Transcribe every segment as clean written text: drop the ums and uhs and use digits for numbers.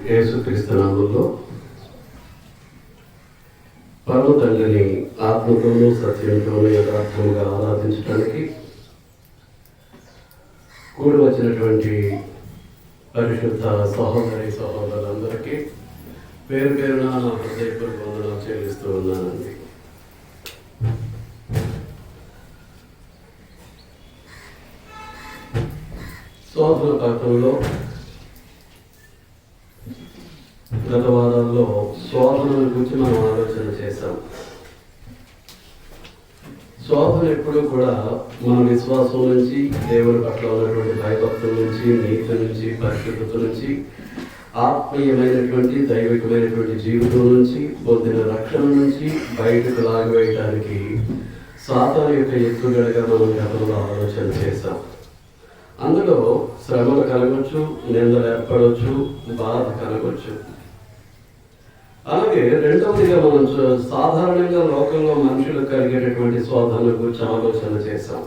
యేసుక్రీస్తు నామములో పరమ తండ్రిని ఆత్మతోనూ సత్యంతోనూ యథార్థంగా ఆరాధించడానికి కూడి వచ్చినటువంటి పరిశుద్ధ సహోదరి సహోదరులందరికీ పేరు పేరున నా హృదయపూర్వక వందనాలు చెల్లిస్తూ ఉన్నానండి. శోధన పాఠంలో గత వారాల్లో శోధనల గురించి మనం ఆలోచన చేశాం. శోధన ఎప్పుడు కూడా మన విశ్వాసం నుంచి, దేవుని పట్ల ఉన్నటువంటి భయభక్తుల నుంచి, నీతి నుంచి, పరిశుద్ధత నుంచి, ఆత్మీయమైనటువంటి దైవికమైనటువంటి జీవితం నుంచి, పొందిన రక్షణ నుంచి బయటకు లాగివేయడానికి సాతాను యొక్క ఎత్తుగడగా మనం గతంలో ఆలోచన చేశాం. అందులో శ్రమలు కలగవచ్చు, నిందలు ఏర్పడవచ్చు, బాధ కలగవచ్చు. అలాగే రెండవదిగా మనం సాధారణంగా లోకంలో మనుషులకు కలిగేటటువంటి శోధనల గురించి ఆలోచన చేశాం.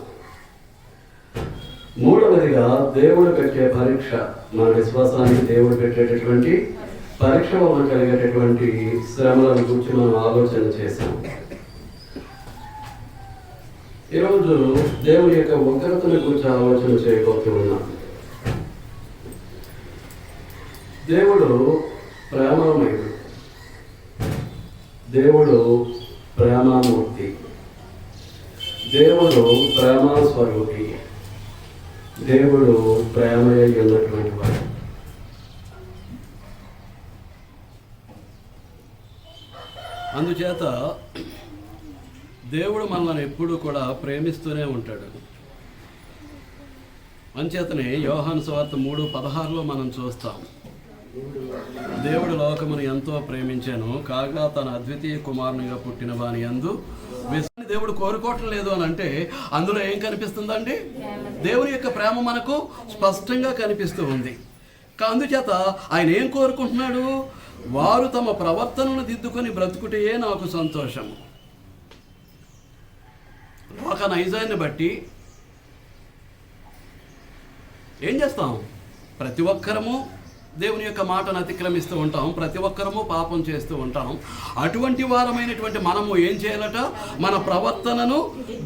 మూడవదిగా దేవుడు పెట్టే పరీక్ష, మన విశ్వాసానికి దేవుడు పెట్టేటటువంటి పరీక్ష వల్ల కలిగేటటువంటి శ్రమల గురించి మనం ఆలోచన చేశాం. ఈరోజు దేవుని యొక్క ఉగ్రతను గురించి ఆలోచన చేయబోతూ ఉన్నాం. దేవుడు ప్రేమమయుడు, దేవుడు ప్రేమామూర్తి, దేవుడు ప్రేమస్వరూపి, దేవుడు ప్రేమయ్య ఉన్నటువంటి వాడు. అందుచేత దేవుడు మనల్ని ఎప్పుడూ కూడా ప్రేమిస్తూనే ఉంటాడు. అంచేతనే యోహాను సువార్త 3:16 మనం చూస్తాం. దేవుడు లోకమును ఎంతో ప్రేమించాను, కాగా తన అద్వితీయ కుమారునిగా పుట్టిన వాని యందు దేవుడు కోరుకోవటం లేదు అని అంటే అందులో ఏం కనిపిస్తుందండి? దేవుని యొక్క ప్రేమ మనకు స్పష్టంగా కనిపిస్తూ ఉంది. అందుచేత ఆయన ఏం కోరుకుంటున్నాడు? వారు తమ ప్రవర్తనను దిద్దుకొని బ్రతుకుటయే నాకు సంతోషము. ఒక నైజాన్ని బట్టి ఏం చేస్తాం? ప్రతి ఒక్కరము దేవుని యొక్క మాటను అతిక్రమిస్తూ ఉంటాం, ప్రతి ఒక్కరము పాపం చేస్తూ ఉంటాం. అటువంటి వారమైనటువంటి మనము ఏం చేయాలట? మన ప్రవర్తనను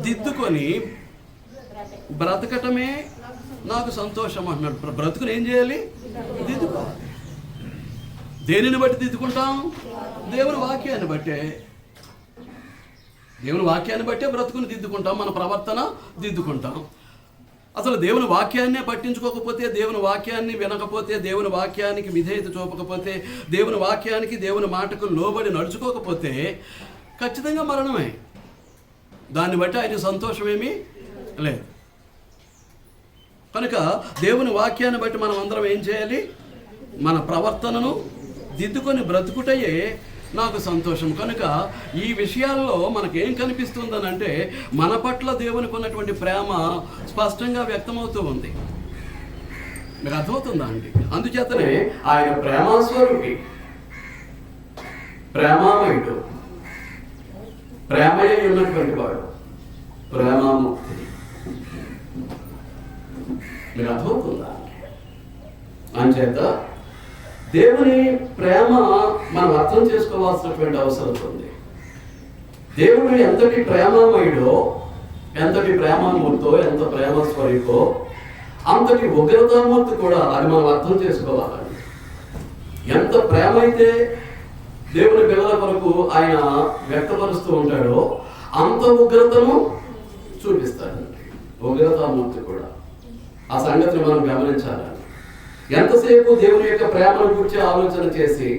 దిద్దుకొని బ్రతకటమే నాకు సంతోషం అంటున్నాడు. బ్రతుకుని ఏం చేయాలి? దిద్దుకోవాలి. దేనిని బట్టి దిద్దుకుంటాం? దేవుని వాక్యాన్ని బట్టే. దేవుని వాక్యాన్ని బట్టే బ్రతుకుని దిద్దుకుంటాం, మన ప్రవర్తన దిద్దుకుంటాం. అసలు దేవుని వాక్యాన్నే పట్టించుకోకపోతే, దేవుని వాక్యాన్ని వినకపోతే, దేవుని వాక్యానికి విధేయత చూపకపోతే, దేవుని వాక్యానికి దేవుని మాటకు లోబడి నడుచుకోకపోతే ఖచ్చితంగా మరణమే. దాన్ని బట్టి ఆయన సంతోషమేమీ లేదు. కనుక దేవుని వాక్యాన్ని బట్టి మనం అందరం ఏం చేయాలి? మన ప్రవర్తనను దిద్దుకొని బ్రతుకుటయే నాకు సంతోషం. కనుక ఈ విషయాల్లో మనకేం కనిపిస్తుందని అంటే మన పట్ల దేవునికి ఉన్నటువంటి ప్రేమ స్పష్టంగా వ్యక్తమవుతూ ఉంది. మీకు అర్థమవుతుందా అండి? అందుచేతనే ఆయన ప్రేమాస్వరూపి, ప్రేమామయుడు, ప్రేమయ్య ఉన్నటువంటి వాడు, ప్రేమామూర్తి. మీకు అర్థమవుతుందా? అంచేత దేవుని ప్రేమ మనం అర్థం చేసుకోవాల్సినటువంటి అవసరం ఉంది. దేవుడు ఎంతటి ప్రేమామయుడో, ఎంతటి ప్రేమామూర్తో, ఎంత ప్రేమస్వరూపో, అంతటి ఉగ్రతామూర్తి కూడా. అది మనం అర్థం చేసుకోవాలండి. ఎంత ప్రేమ అయితే దేవుని పిల్లల కొరకు ఆయన వ్యక్తపరుస్తూ ఉంటాడో అంత ఉగ్రతను చూపిస్తాడండి ఉగ్రతామూర్తి కూడా. ఆ సంగతిని మనం గమనించాలండి. ఎంతసేపు దేవుని యొక్క ప్రేమను గురించి ఆలోచన చేసి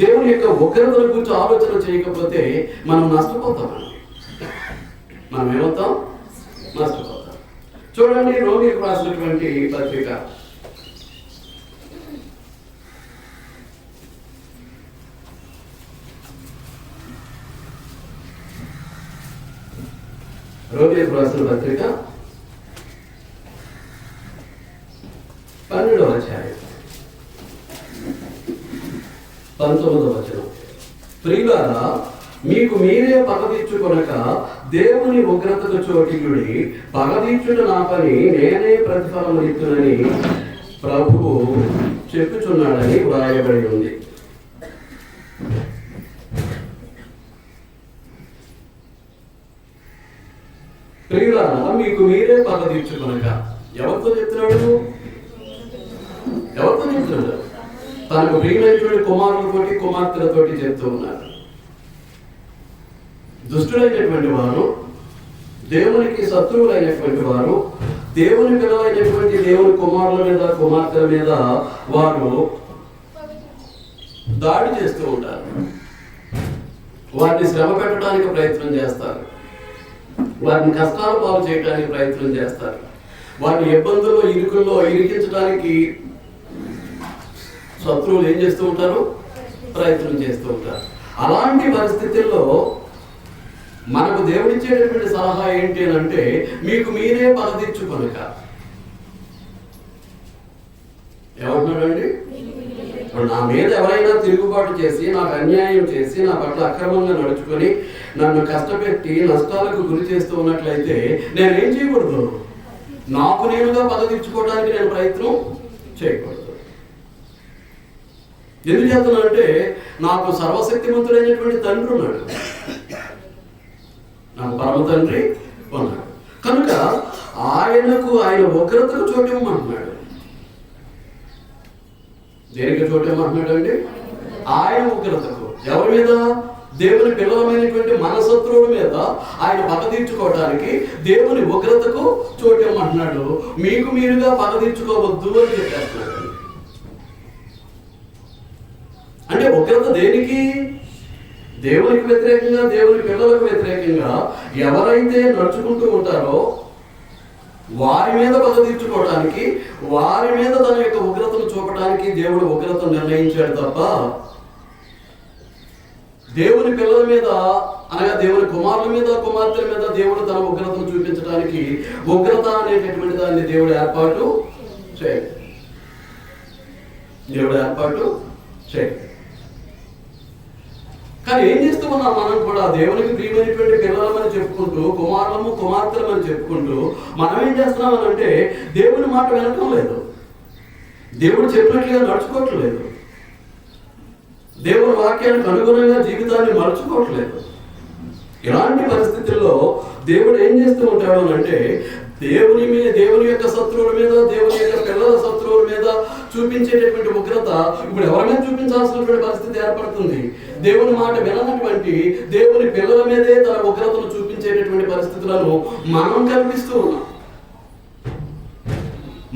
దేవుని యొక్క ఉగ్రతను గురించి ఆలోచన చేయకపోతే మనం నష్టపోతామండి. మనం ఏమవుతాం? నష్టపోతాం. చూడండి, రోమీయులకు రాసినటువంటి పత్రిక రోమీయులకు రాసిన పత్రిక 12వ అధ్యాయం 19వ వచనం. ప్రియులారా, మీకు మీరే పగదీర్చుకొనక దేవుని ఉగ్రతకు చోటిగుడి, పగదీర్చుట నా పని, నేనే ప్రతిఫలము ఇత్తునని ప్రభువు చెప్పుచున్నాడని వ్రాయబడి ఉంది. ప్రియులారా, మీకు మీరే పగ తీర్చుకొనక. ఎవరితో చెప్తున్నాడు? ఎవరితో చెప్తున్నాడు? తనకు ప్రియమైనటువంటి కుమారులతోటి కుమార్తెలతోటి చెప్తూ ఉన్నాడు. దుష్టులైనటువంటి వారు, దేవునికి శత్రువులైనటువంటి వారు, దేవుని పిల్లలైనటువంటి దేవుని కుమారుల మీద కుమార్తెల మీద వారు దాడి చేస్తూ ఉంటారు. వారిని శ్రమ పెట్టడానికి ప్రయత్నం చేస్తారు, వారిని కష్టాల పాలు చేయడానికి ప్రయత్నం చేస్తారు, వారిని ఇబ్బందుల్లో ఇరుకుల్లో ఇరికించడానికి శత్రువులు ఏం చేస్తూ ఉంటారు? ప్రయత్నం చేస్తూ ఉంటారు. అలాంటి పరిస్థితుల్లో మనకు దేవుడిచ్చేటటువంటి సలహా ఏంటి అని అంటే, మీకు మీరే పగ తీర్చుకొనక. ఏమంటున్నాడండి? నా మీద ఎవరైనా తిరుగుబాటు చేసి, నాకు అన్యాయం చేసి, నా పట్ల అక్రమంగా నడుచుకొని నన్ను కష్టపెట్టి నష్టాలకు గురి చేస్తూ ఉన్నట్లయితే నేనేం చేయకూడదు? నాకు నేనుగా పగ తీర్చుకోవడానికి నేను ప్రయత్నం చేయకూడదు. ఎందుకు చేస్తున్నానంటే, నాకు సర్వశక్తిమంతుడైనటువంటి తండ్రి ఉన్నాడు, నాకు పరమ తండ్రి ఉన్నాడు. కనుక ఆయన ఉగ్రతకు చోటివ్వమంటున్నాడు. దేనికి చోటివ్వమంటున్నాడు అండి? ఆయన ఉగ్రతకు. ఎవరి మీద? దేవుని పిల్లలమైనటువంటి మన శత్రువుల మీద ఆయన పగ తీర్చుకోవడానికి దేవుని ఉగ్రతకు చోటివ్వమంటున్నాడు. మీకు మీరుగా పగ తీర్చుకోవద్దు అని చెప్పేస్తున్నాడు. అంటే ఉగ్రత దేనికి? దేవునికి వ్యతిరేకంగా, దేవుని పిల్లలకు వ్యతిరేకంగా ఎవరైతే నడుచుకుంటూ ఉంటారో వారి మీద పగ తీర్చుకోవడానికి, వారి మీద తన యొక్క ఉగ్రతను చూపడానికి దేవుడు ఉగ్రతను నిర్ణయించాడు తప్ప దేవుని పిల్లల మీద, అనగా దేవుని కుమారుల మీద కుమార్తెల మీద దేవుడు తన ఉగ్రతను చూపించడానికి ఉగ్రత అనేటటువంటి దాన్ని దేవుడు ఏర్పాటు చేయడు. కానీ ఏం చేస్తూ ఉన్నాం మనం కూడా? దేవునికి ప్రియమైనటువంటి పిల్లలమని చెప్పుకుంటూ, కుమారులము కుమార్తెలమని చెప్పుకుంటూ మనం ఏం చేస్తున్నామని అంటే, దేవుని మాట వినటం లేదు, దేవుడు చెప్పినట్లుగా నడుచుకోవట్లేదు, దేవుని వాక్యానికి అనుగుణంగా జీవితాన్ని మలుచుకోవట్లేదు. ఇలాంటి పరిస్థితుల్లో దేవుడు ఏం చేస్తూ ఉంటాడు అంటే, దేవుని యొక్క శత్రువుల మీద, దేవుని యొక్క పిల్లల శత్రువుల మీద చూపించేటటువంటి ఉగ్రత ఇప్పుడు ఎవరి మీద చూపించాల్సినటువంటి పరిస్థితి ఏర్పడుతుంది. దేవుని మాట విననటువంటి దేవుని పిల్లల మీదే తన ఉగ్రతను చూపించేటటువంటి పరిస్థితులను మనం కల్పిస్తూ ఉన్నాం.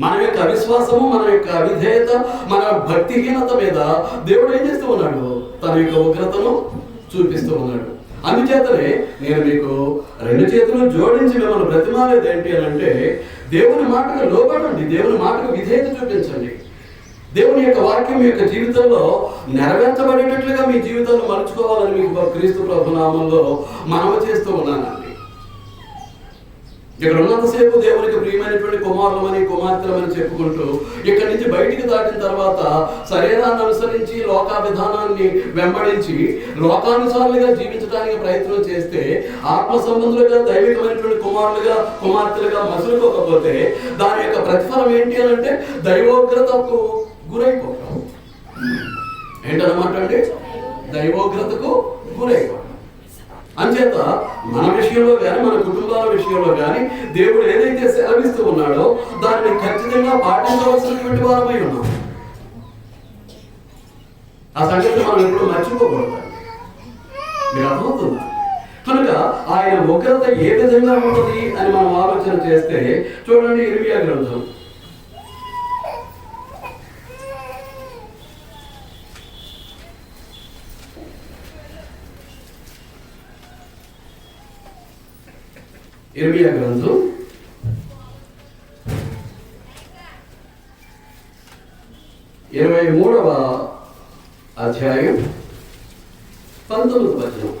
మన యొక్క అవిశ్వాసము, మన యొక్క అవిధేయత, మన భక్తిహీనత మీద దేవుడు ఏం చేస్తూ ఉన్నాడు? తన యొక్క ఉగ్రతను చూపిస్తూ ఉన్నాడు. అందుచేతనే నేను మీకు రెండు చేతులు జోడించి మిమ్మల్ని బ్రతిమాలేది ఏంటి అని అంటే, దేవుని మాటకు లోబడండి, దేవుని మాటకు విధేయత చూపించండి. దేవుని యొక్క వాక్యం మీ యొక్క జీవితంలో నెరవేర్చబడేటట్లుగా మీ జీవితాన్ని మలుచుకోవాలని మీకు క్రీస్తు ప్రభు నామంలో మనవి చేస్తూ ఉన్నానండి. ఇక్కడ ఉన్నంతసేపు దేవునికి ప్రియమైనటువంటి కుమారులమని కుమార్తెలమని చెప్పుకుంటూ ఇక్కడి నుంచి బయటికి దాటిన తర్వాత శరీరాన్ని అనుసరించి లోక విధానాన్ని వెంబడించి లోకానుసారులుగా జీవించడానికి ప్రయత్నం చేస్తే, ఆత్మ సంబంధులుగా దైవికమైనటువంటి కుమారులుగా కుమార్తెలుగా మసులుకోకపోతే దాని యొక్క ప్రతిఫలం ఏంటి అని అంటే దైవోగ్రతకు గురైపోవడం. ఏంటన్నమాట అండి? దైవోగ్రతకు గురైపోవడం. అంచేత మన విషయంలో కానీ, మన కుటుంబాల విషయంలో కానీ దేవుడు ఏదైతే సెలవిస్తూ ఉన్నాడో దాన్ని ఖచ్చితంగా పాటించవలసినటువంటి వారమై ఉన్నాం. ఆ సంగతి మనం ఎప్పుడు మర్చిపోకూడదు. మీరు అర్థమవుతుందా? కనుక ఆయన ఉగ్రత ఏ విధంగా ఉంటుంది అని మనం ఆలోచన చేస్తే చూడండి, ఇర్మియా గ్రంథం 23వ అధ్యాయం 19వ వచనం.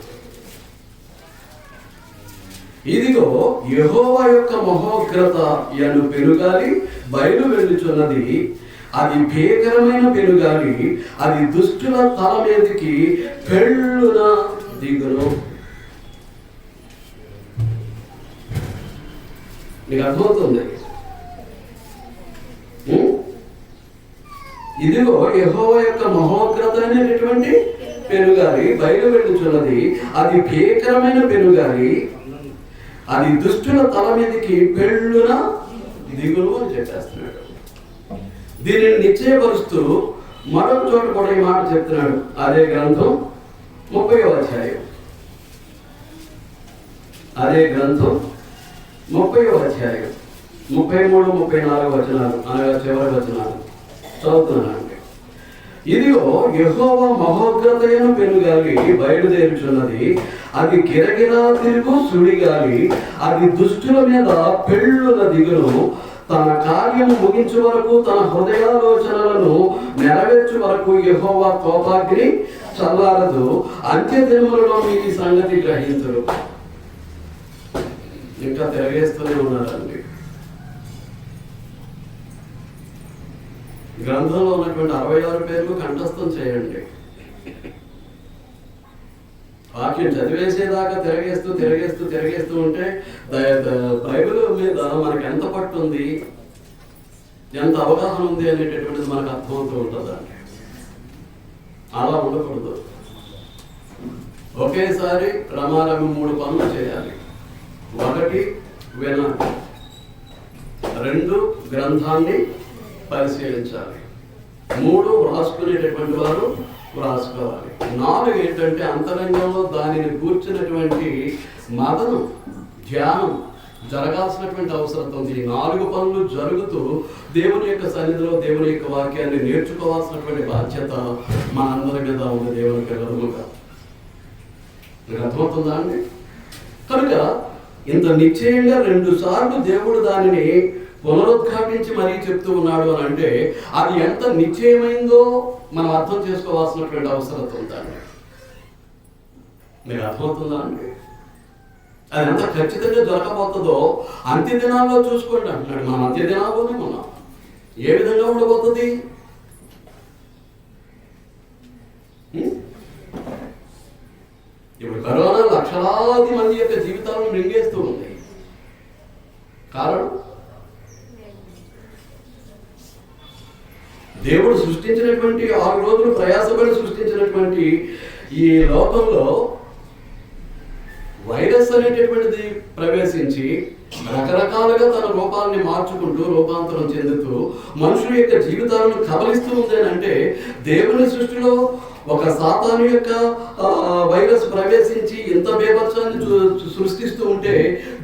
ఇదిగో యెహోవా యొక్క మహోగ్రత యను పెనుగాలి బయలు వెళ్ళుచున్నది, అది భీకరమైన పెనుగాలి, అది దుష్టుల తల మీదకి పెళ్ళున దిగును. నీకు అర్థమవుతుంది? ఇదిగో యెహోవా యొక్క మహోగ్రత అనేటటువంటి పెనుగాలి బయలు వెళ్ళుచున్నది, అది భీకరమైన పెనుగాలి, అది దుష్టుల తల మీదకి పెళ్ళున దిగులు అని చెప్పేస్తున్నాడు. దీనిని నిశ్చయపరుస్తూ మరొక చోట కూడా ఈ మాట చెప్తున్నాడు. అదే గ్రంథం 30వ అధ్యాయం, అదే గ్రంథం 30వ అధ్యాయం 33, 34 వచనాలు, అనగా చివరి వచనాలు చదువుతున్నానండి. ఇదిగో యెహోవా మహోగ్రతైన పెనుగాలి బయలుదేరుచున్నది, అది గిరగిరా తిరుగు సుడిగాలి, అది దుష్టుల మీద పెళ్ళున దిగును, తన కార్యము ముగించు వరకు, తన హృదయాలోచనలను నెరవేర్చు వరకు యెహోవా కోపాగ్ని చల్లారదు, అంత్య దినములలో మీరు ఈ సంగతి గ్రహించరు. ఇంకా తిరగేస్తూనే ఉన్నారండి. గ్రంథంలో ఉన్నటువంటి 66 పేర్లు కంఠస్థం చేయండి. వాక్యం చదివేసేదాకా తిరగేస్తూ ఉంటే బైబిల్ మీద మనకు ఎంత పట్టుంది, ఎంత అవగాహన ఉంది అనేటటువంటిది మనకు అర్థమవుతూ ఉంటుందండి. అలా ఉండకూడదు. ఒకేసారి రమారమి 3 పనులు చేయాలి. 1 వినాలి, 2 గ్రంథాన్ని పరిశీలించాలి, 3 వ్రాసుకునేటటువంటి వారు వ్రాసుకోవాలి, 4 ఏంటంటే అంతరంగంలో దానిని కూర్చున్నటువంటి మదనం ధ్యానం జరగాల్సినటువంటి అవసరం ఉంది. ఈ 4 పనులు జరుగుతూ దేవుని యొక్క సన్నిధిలో దేవుని యొక్క వాక్యాన్ని నేర్చుకోవాల్సినటువంటి బాధ్యత మనందరి మీద ఉంది. దేవుని పిల్లలుగా మీకు అర్థమవుతుందా అండి? కనుక ఇంత నిశ్చయంగా 2 సార్లు దేవుడు దానిని పునరుద్ఘాటించి మరీ చెప్తూ ఉన్నాడు అని అంటే అది ఎంత నిశ్చయమైందో మనం అర్థం చేసుకోవాల్సినటువంటి అవసరం ఉందండి. మీకు అర్థమవుతుందా అండి? అది ఎంత ఖచ్చితంగా దొరకబోతుందో అంత్య దినాల్లో చూసుకోండి అంటున్నాడు. మనం అంత్య దినాల్లోనే ఉన్నాం. ఏ విధంగా ఉండబోతుంది? ఇప్పుడు కరోనా లక్షలాది మంది యొక్క జీవితాలను మింగేస్తూ ఉంది. కారణం దేవుడు సృష్టించినటువంటి 6 రోజులు ప్రయాసపడి సృష్టించినటువంటి ఈ లోకంలో వైరస్ అనేటటువంటిది ప్రవేశించి రకరకాలుగా తన రూపాన్ని మార్చుకుంటూ రూపాంతరం చెందుతూ మనుషుల యొక్క జీవితాలను కబలిస్తూ ఉంది అంటే దేవుని సృష్టిలో ఒక సాతాను యొక్క వైరస్ ప్రవేశించి ఇంత బేభత్సాన్ని సృష్టిస్తూ ఉంటే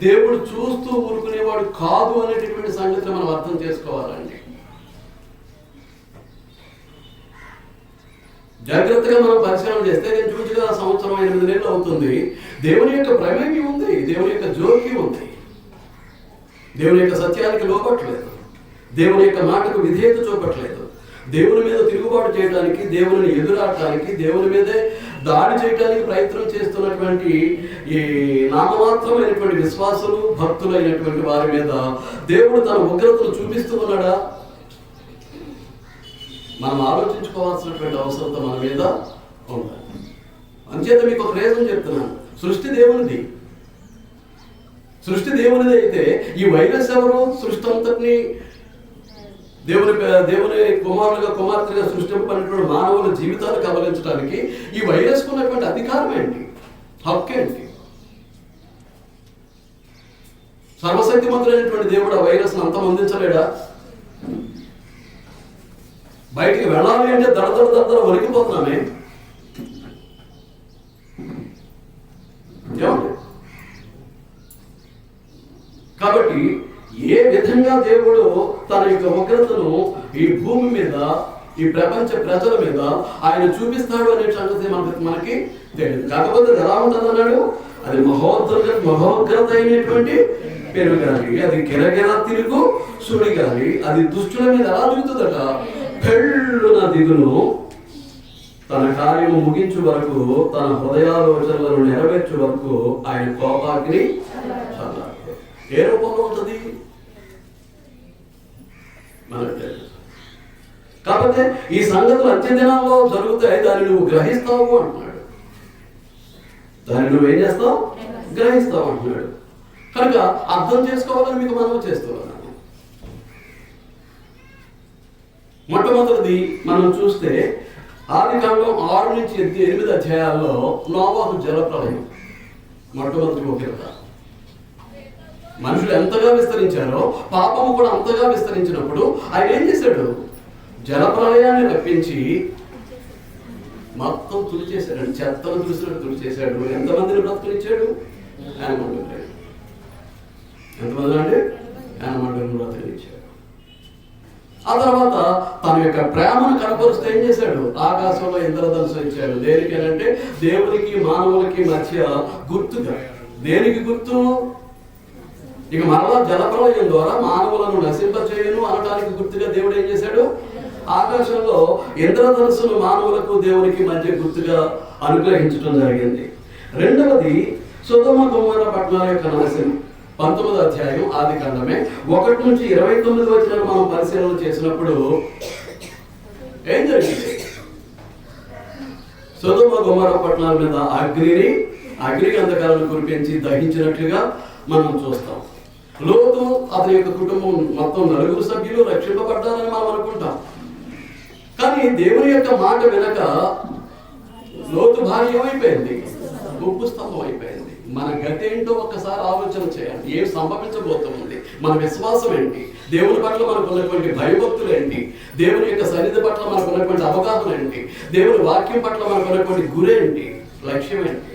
దేవుడు చూస్తూ ఊరుకునేవాడు కాదు అనేటటువంటి సంగతిని మనం అర్థం చేసుకోవాలండి. జాగ్రత్తగా మనం పరిశీలన చేస్తే ఇంచుమించుగా 1 సంవత్సరం 8 నెలలు అవుతుంది. దేవుని యొక్క ప్రమేయం ఉంది, దేవుని యొక్క జోక్యం ఉంది, దేవుని యొక్క సత్యానికి లోపట్లేదు, దేవుని యొక్క మాటకు విధేయత చూపట్లేదు, దేవుని మీద తిరుగుబాటు చేయడానికి, దేవుని ఎదురాడటానికి, దేవుని మీదే దాడి చేయడానికి ప్రయత్నం చేస్తున్నటువంటి ఈ నామమాత్రమైనటువంటి విశ్వాసులు భక్తులైనటువంటి వారి మీద దేవుడు తన ఉగ్రతను చూపిస్తూ ఉన్నాడా? మనం ఆలోచించుకోవాల్సినటువంటి అవసరం మన మీద ఉంది. అంచేత మీకు ఒక రీజన్ చెప్తున్నాను. సృష్టి దేవునిది. సృష్టి దేవునిది అయితే ఈ వైరస్ ఎవరు? సృష్టి అంతటిని దేవుని కుమారులుగా కుమార్తెగా సృష్టింపబడినటువంటి మానవుల జీవితాలు కబలించడానికి ఈ వైరస్ ఉన్నటువంటి అధికారం ఏంటి? హక్కు ఏంటి? సర్వశక్తిమంతుడైనటువంటి దేవుడు ఆ వైరస్ను అంతమొందించలేడా? బయటికి వెళ్ళాలి అంటే దడదడ వణికిపోతున్నామే. కాబట్టి ఏ విధంగా దేవుడు తన యొక్క ఉగ్రతను ఈ భూమి మీద, ఈ ప్రపంచ ప్రజల మీద ఆయన చూపిస్తాడు అనే సంగతి మనకి తెలియదు. కాకపోతే ఎలా ఉంటుంది అన్నాడు? అది మహోగ్రత అయినటువంటి పెనుగాలి, అది గిరగిర తిరుగు సుడిగాలి, అది దుష్టుల మీద ఎలా దిగుతుందట? పెళ్ళున దిగును, తన కార్యము ముగించు వరకు, తన హృదయాలోచనలను నెరవేర్చు వరకు ఆయన కోపాగ్ని చల్లారు. ఏ రూపంలో ఉంటుంది మనకు తెలుసు. కాకపోతే ఈ సంగతులు అంత్యదినాల్లో జరుగుతాయి, దాన్ని నువ్వు గ్రహిస్తావు అంటున్నాడు. దాన్ని నువ్వేం చేస్తావు? గ్రహిస్తావు అంటున్నాడు. కనుక అర్థం చేసుకోవాలని మీకు మనం చేస్తున్నాను. మొట్టమొదటిది మనం చూస్తే ఆదికాండం 6 నుంచి 8 అధ్యాయాల్లో నోవాహు జలప్రళయం మొట్టమొదటి ఉపయోగ. మనుషులు ఎంతగా విస్తరించారో పాపము కూడా అంతగా విస్తరించినప్పుడు ఆయన ఏం చేశాడు? జలప్రళయాన్ని రప్పించి మొత్తం తుడిచేశాడు. చెత్తను తుడిసినట్టు తుడిచేశాడు. ఎంతమందిని బ్రతుకునిచ్చాడు? ఆయన మండలి. ఎంతమంది అంటే ఆయన మండలిని బ్రతుకునిచ్చాడు. ఆ తర్వాత తన యొక్క ప్రేమను కనపరుస్తూ ఏం చేశాడు? ఆకాశంలో ఇంద్రధనుసు ఇచ్చాడు. దేనికేనంటే దేవునికి మానవులకి మధ్య గుర్తుగా. దేనికి గుర్తు? ఇక మరలా జలప్రలయం ద్వారా మానవులను నశింపచేయను అనడానికి గుర్తుగా దేవుడు ఏం చేశాడు? ఆకాశంలో ఇంద్రధనుస్సును మానవులకు దేవునికి మధ్య గుర్తుగా అనుగ్రహించడం జరిగింది. రెండవది సొదొమ గొమొర్రా పట్టణాల యొక్క నాశనం. 19వ అధ్యాయం ఆదికాండమే 1 నుంచి 29 వచనాలు మనం పరిశీలన చేసినప్పుడు ఏం జరిగింది? సొదొమ గొమొర్రా పట్టణాల మీద అగ్ని గంధకాలను కురిపించి దహించినట్లుగా మనం చూస్తాం. లోతు అతని యొక్క కుటుంబం మొత్తం 4 సభ్యులు రక్షింపబడ్డారని మనం అనుకుంటాం. కానీ దేవుని యొక్క మాట వినక లోతు భార్య ఏమైపోయింది? ఉప్పు స్తంభం అయిపోయింది. మన గతి ఏంటో ఒక్కసారి ఆలోచన చేయాలి. ఏం సంభవించబోతుంది? మన విశ్వాసం ఏంటి? దేవుని పట్ల మనకు ఉన్నటువంటి భయభక్తులు ఏంటి? దేవుని యొక్క సన్నిధి పట్ల మనకు ఉన్నటువంటి అవగాహన ఏంటి? దేవుని వాక్యం పట్ల మనకు ఉన్నటువంటి గురేంటి? లక్ష్యం ఏంటి?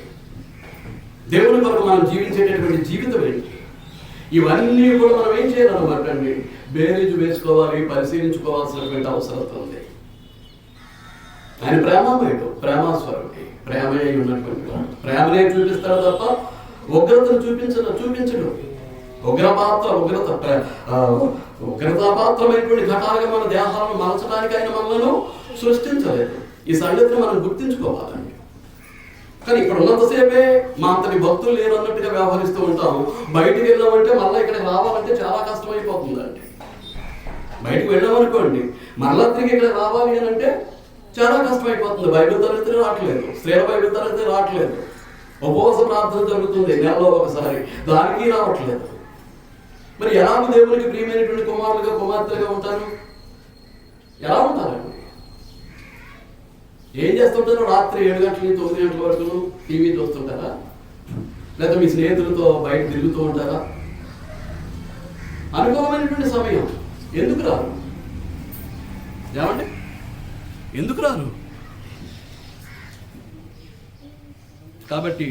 దేవుని కొరకు మనం జీవించేటటువంటి జీవితం ఏంటి? ఇవన్నీ కూడా మనం ఏం చేయాలన్నమాట అండి, బేరీజు వేసుకోవాలి, పరిశీలించుకోవాల్సినటువంటి అవసరం ఉంది. ఆయన ప్రేమమయుడు, ప్రేమాస్వరుడి, ప్రేమే ఉన్నటువంటి వాడు. ప్రేమనే చూపిస్తాడు తప్ప ఉగ్రతను చూపించడు. ఉగ్రతాపాత్రమైనటువంటి ఘటాలుగా మన దేహాలను మలచడానికి ఆయన మనలను సృష్టించలేదు. ఈ సంగతిని మనం గుర్తించుకోవాలండి. కానీ ఇక్కడ ఉన్నంతసేపే మా అంతటి భక్తులు లేరు అన్నట్టుగా వ్యవహరిస్తూ ఉంటాం. బయటికి వెళ్ళామంటే మళ్ళీ ఇక్కడికి రావాలంటే చాలా కష్టమైపోతుందండి. బయటకు వెళ్ళామనుకోండి, మళ్ళా తిరిగి ఇక్కడ రావాలి అని అంటే చాలా కష్టమైపోతుంది. బైబిల్ తరగతి రావట్లేదు, స్త్రీల బైబిల్ తరగతి రావట్లేదు, ఉపవాస ప్రార్థన జరుగుతుంది నెలలో ఒకసారి, దానికి రావట్లేదు. మరి ఎలాగ దేవునికి ప్రియమైనటువంటి కుమారులుగా కుమార్తెలుగా ఉంటారు? ఎలా ఉంటారండి? ఏం చేస్తుంటారు? రాత్రి 7 గంటల నుంచి 9 గంటల వరకు టీవీ చూస్తుంటారా? లేదా మీ స్నేహితులతో బయట తిరుగుతూ ఉంటారా? అనుకూలమైనటువంటి సమయం. ఎందుకు రారు? ఏమండి, ఎందుకు రారు? కాబట్టి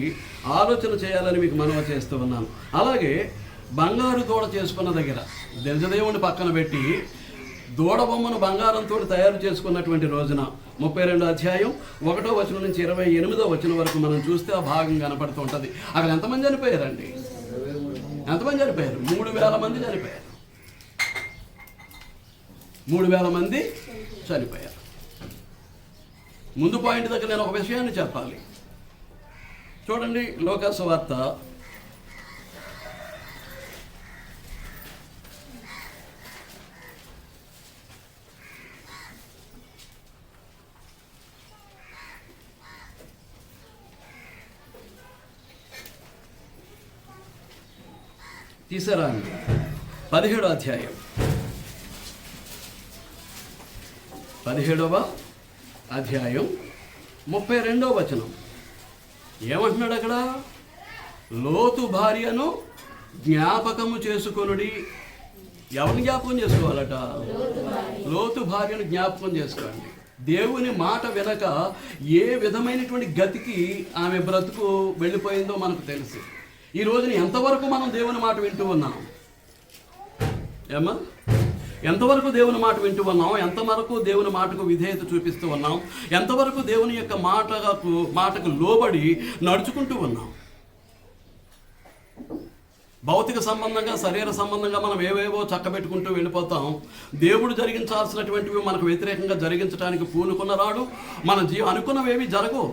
ఆలోచన చేయాలని మీకు మనవి చేస్తూ ఉన్నాను. అలాగే బంగారు దూడ చేసుకున్న దగ్గర దర్శదేవుని పక్కన పెట్టి దూడ బొమ్మను బంగారంతో తయారు చేసుకున్నటువంటి రోజున 32వ అధ్యాయం 1వ వచనం నుంచి 28వ వచనం వరకు మనం చూస్తే ఆ భాగం కనపడుతూ ఉంటుంది. అక్కడ ఎంతమంది చనిపోయారండి? ఎంతమంది చనిపోయారు? 3000 మంది చనిపోయారు. 3000 మంది చనిపోయారు. ముందు పాయింట్ దగ్గర నేను ఒక విషయాన్ని చెప్పాలి. చూడండి, లోకా సువార్త 17వ అధ్యాయం 32వ వచనం ఏమంటున్నాడు అక్కడ? లోతు భార్యను జ్ఞాపకము చేసుకొనుడి. ఎవరిని జ్ఞాపకం చేసుకోవాలట? లోతు భార్యను జ్ఞాపకం చేసుకోండి. దేవుని మాట వినక ఏ విధమైనటువంటి గతికి ఆమె బ్రతుకు వెళ్ళిపోయిందో మనకు తెలుసు. ఈ రోజున ఎంతవరకు మనం దేవుని మాట వింటూ ఉన్నాం? ఏమ్మా, ఎంతవరకు దేవుని మాట వింటూ ఉన్నాం? ఎంతవరకు దేవుని మాటకు విధేయత చూపిస్తూ ఉన్నాం? ఎంతవరకు దేవుని యొక్క మాటకు లోబడి నడుచుకుంటూ ఉన్నాం? భౌతిక సంబంధంగా, శరీర సంబంధంగా మనం ఏవేవో చక్కబెట్టుకుంటూ వెళ్ళిపోతాం. దేవుడు జరిగించాల్సినటువంటివి మనకు వ్యతిరేకంగా జరిగించడానికి పూనుకున్న రాడు. మన అనుకున్నవేవి జరగవు.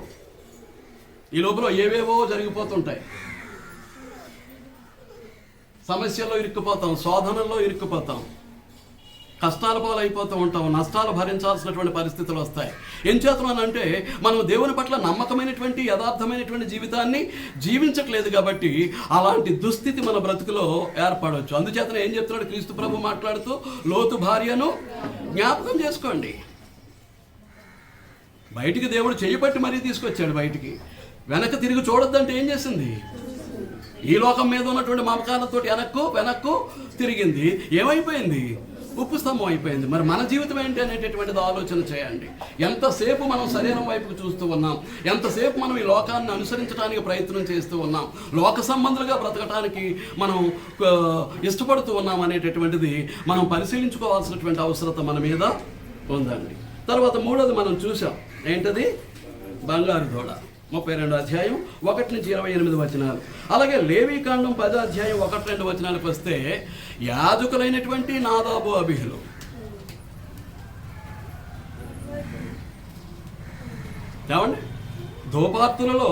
ఈ లోపల ఏవేవో జరిగిపోతుంటాయి. సమస్యల్లో ఇరుక్కుపోతాం, శోధనల్లో ఇరుక్కుపోతాం. కష్టాల పాలైపోతూ ఉంటాం, నష్టాలు భరించాల్సినటువంటి పరిస్థితులు వస్తాయి. ఏం చేస్తున్నానంటే మనం దేవుని పట్ల నమ్మకమైనటువంటి యథార్థమైనటువంటి జీవితాన్ని జీవించట్లేదు కాబట్టి అలాంటి దుస్థితి మన బ్రతుకులో ఏర్పడవచ్చు. అందుచేతనే ఏం చెప్తున్నాడు క్రీస్తు ప్రభు మాట్లాడుతూ, లోతు భార్యను జ్ఞాపకం చేసుకోండి. బయటికి దేవుడు చేయబట్టి మరీ తీసుకొచ్చాడు బయటికి. వెనక్కి తిరిగి చూడొద్దంటే ఏం చేసింది? ఈ లోకం మీద ఉన్నటువంటి మమకారంతో వెనక్కు తిరిగింది. ఏమైపోయింది? ఉప్పు స్తంభం అయిపోయింది. మరి మన జీవితం ఏంటి అనేటటువంటిది ఆలోచన చేయండి. ఎంతసేపు మనం శరీరం వైపుకు చూస్తూ ఉన్నాం, ఎంతసేపు మనం ఈ లోకాన్ని అనుసరించడానికి ప్రయత్నం చేస్తూ ఉన్నాం, లోక సంబంధులుగా బ్రతకటానికి మనం ఇష్టపడుతూ ఉన్నాం అనేటటువంటిది మనం పరిశీలించుకోవాల్సినటువంటి అవసరత మన మీద ఉందండి. తర్వాత మూడోది మనం చూసాం, ఏంటది? బంగారు దూడ. 32 అధ్యాయం 1 నుంచి 28 వచనాలు. అలాగే లేవీకాండం 10 అధ్యాయం 1-2 వచనాలకు వస్తే యాజకులైనటువంటి నాదాబు అబీహులు ఏమండి ధూపార్తులలో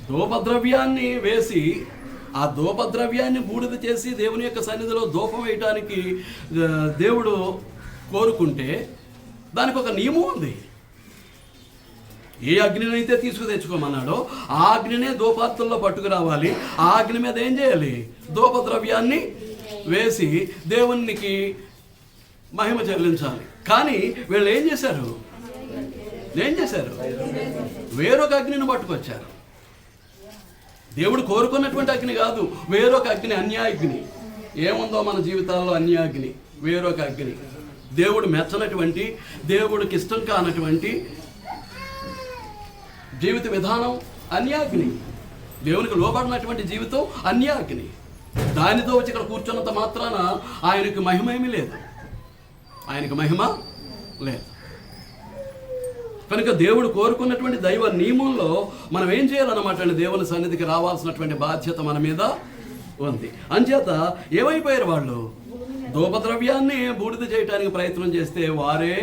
ధూపద్రవ్యాన్ని వేసి ఆ ధూపద్రవ్యాన్ని బూడిద చేసి దేవుని యొక్క సన్నిధిలో ధూపం వేయటానికి దేవుడు కోరుకుంటే దానికి ఒక నియమం ఉంది. ఏ అగ్నిని అయితే తెచ్చుకోమన్నాడో ఆ అగ్నినే ధూపార్తుల్లో పట్టుకురావాలి. ఆ అగ్ని మీద ఏం చేయాలి? ధూపద్రవ్యాన్ని వేసి దేవునికి మహిమ చెల్లించాలి. కానీ వీళ్ళు ఏం చేశారు? వేరొక అగ్నిని పట్టుకొచ్చారు. దేవుడు కోరుకున్నటువంటి అగ్ని కాదు, వేరొక అగ్ని, అన్యాయగ్ని. ఏముందో మన జీవితాల్లో అన్యాయగ్ని, వేరొక అగ్ని. దేవుడు మెచ్చనటువంటి, దేవుడికి ఇష్టం కానటువంటి జీవిత విధానం అన్యాగ్ని. దేవునికి లోబడినటువంటి జీవితం అన్యాగ్ని. దానితో వచ్చి ఇక్కడ కూర్చున్నంత మాత్రాన ఆయనకు మహిమేమీ లేదు, ఆయనకు మహిమ లేదు. కనుక దేవుడు కోరుకున్నటువంటి దైవ నియమంలో మనం ఏం చేయాలన్నమాట అండి? దేవుని సన్నిధికి రావాల్సినటువంటి బాధ్యత మన మీద ఉంది. అంచేత ఏమైపోయారు వాళ్ళు? ధూపద్రవ్యాన్ని బూడిద చేయడానికి ప్రయత్నం చేస్తే వారే